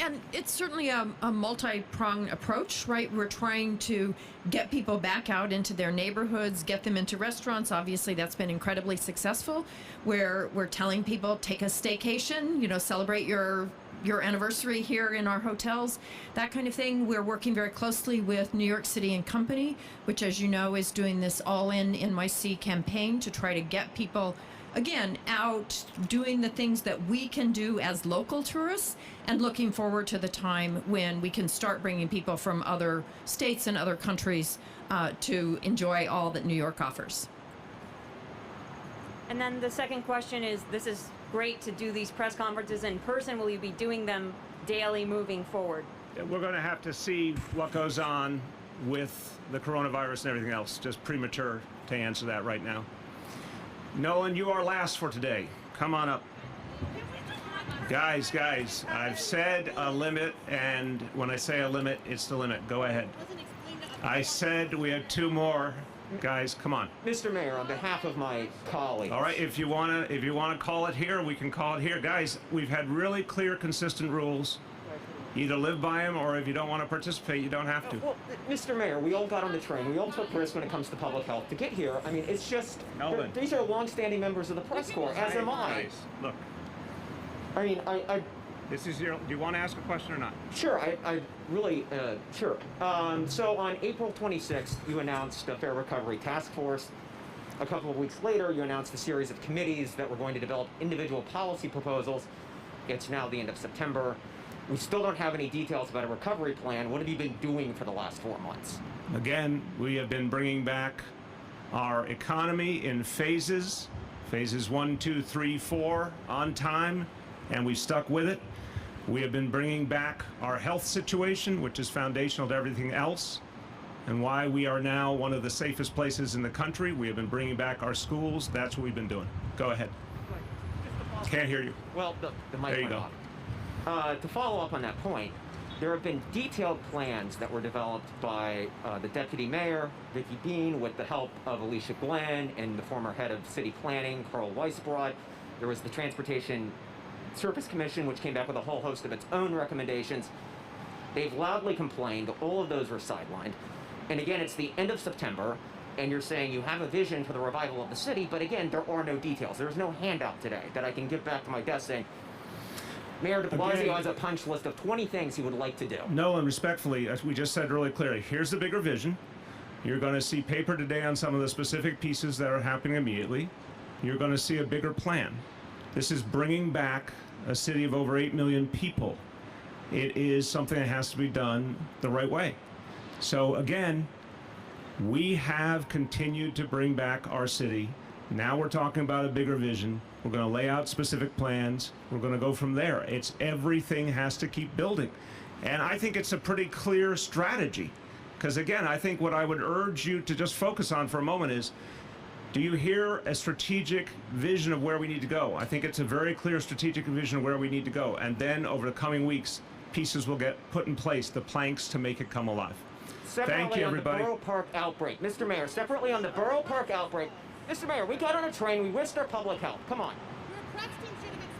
and it's certainly a multi-pronged approach, right? We're trying to get people back out into their neighborhoods, get them into restaurants. Obviously, that's been incredibly successful. Where we're telling people, take a staycation, celebrate your anniversary here in our hotels, that kind of thing. We're working very closely with New York City and Company, which, as you know, is doing this all-in NYC campaign to try to get people, again, out doing the things that we can do as local tourists, and looking forward to the time when we can start bringing people from other states and other countries to enjoy all that New York offers. And then the second question is, this is great to do these press conferences in person. Will you be doing them daily moving forward? We're going to have to see what goes on with the coronavirus and everything else. Just premature to answer that right now. Nolan, you are last for today. Come on up. Guys, I've said a limit, and when I say a limit, it's the limit. Go ahead. I said we have 2 more. Guys, come on. Mr. Mayor, on behalf of my colleagues. All right, if you wanna call it here, we can call it here. Guys, we've had really clear, consistent rules. Either live by them, or if you don't want to participate, you don't have to. Well, Mr. Mayor, we all got on the train. We all took risks when it comes to public health. To get here, I mean, it's just... These are longstanding members of the press corps, as am I. Look. I mean, This is your... Do you want to ask a question or not? Sure, I really... Sure. So on April 26th, you announced a Fair Recovery Task Force. A couple of weeks later, you announced a series of committees that were going to develop individual policy proposals. It's now the end of September. We still don't have any details about a recovery plan. What have you been doing for the last 4 months? Again, we have been bringing back our economy in phases. Phases 1, 2, 3, 4 on time, and we stuck with it. We have been bringing back our health situation, which is foundational to everything else, and why we are now one of the safest places in the country. We have been bringing back our schools. That's what we've been doing. Go ahead. Can't hear you. Well, the mic there you went go. off. To follow up on that point, there have been detailed plans that were developed by the deputy mayor, Vicky Bean, with the help of Alicia Glenn and the former head of city planning, Carl Weisbrod. There was the Transportation Service Commission, which came back with a whole host of its own recommendations. They've loudly complained. All of those were sidelined. And again, it's the end of September, and you're saying you have a vision for the revival of the city, but again, there are no details. There's no handout today that I can give back to my desk saying, Mayor de Blasio has a punch list of 20 things he would like to do. No, and respectfully, as we just said really clearly, here's the bigger vision. You're going to see paper today on some of the specific pieces that are happening immediately. You're going to see a bigger plan. This is bringing back a city of over 8 million people. It is something that has to be done the right way. So again, we have continued to bring back our city. Now we're talking about a bigger vision. We're going to lay out specific plans. We're going to go from there. It's everything has to keep building. And I think it's a pretty clear strategy. Because again, I think what I would urge you to just focus on for a moment is, do you hear a strategic vision of where we need to go? I think it's a very clear strategic vision of where we need to go. And then over the coming weeks, pieces will get put in place, the planks to make it come alive. Thank you, everybody. On the Borough Park outbreak. Mr. Mayor, separately on the Borough Park outbreak. Mr. Mayor, we got on a train, we risked our public health. Come on. Your press team should have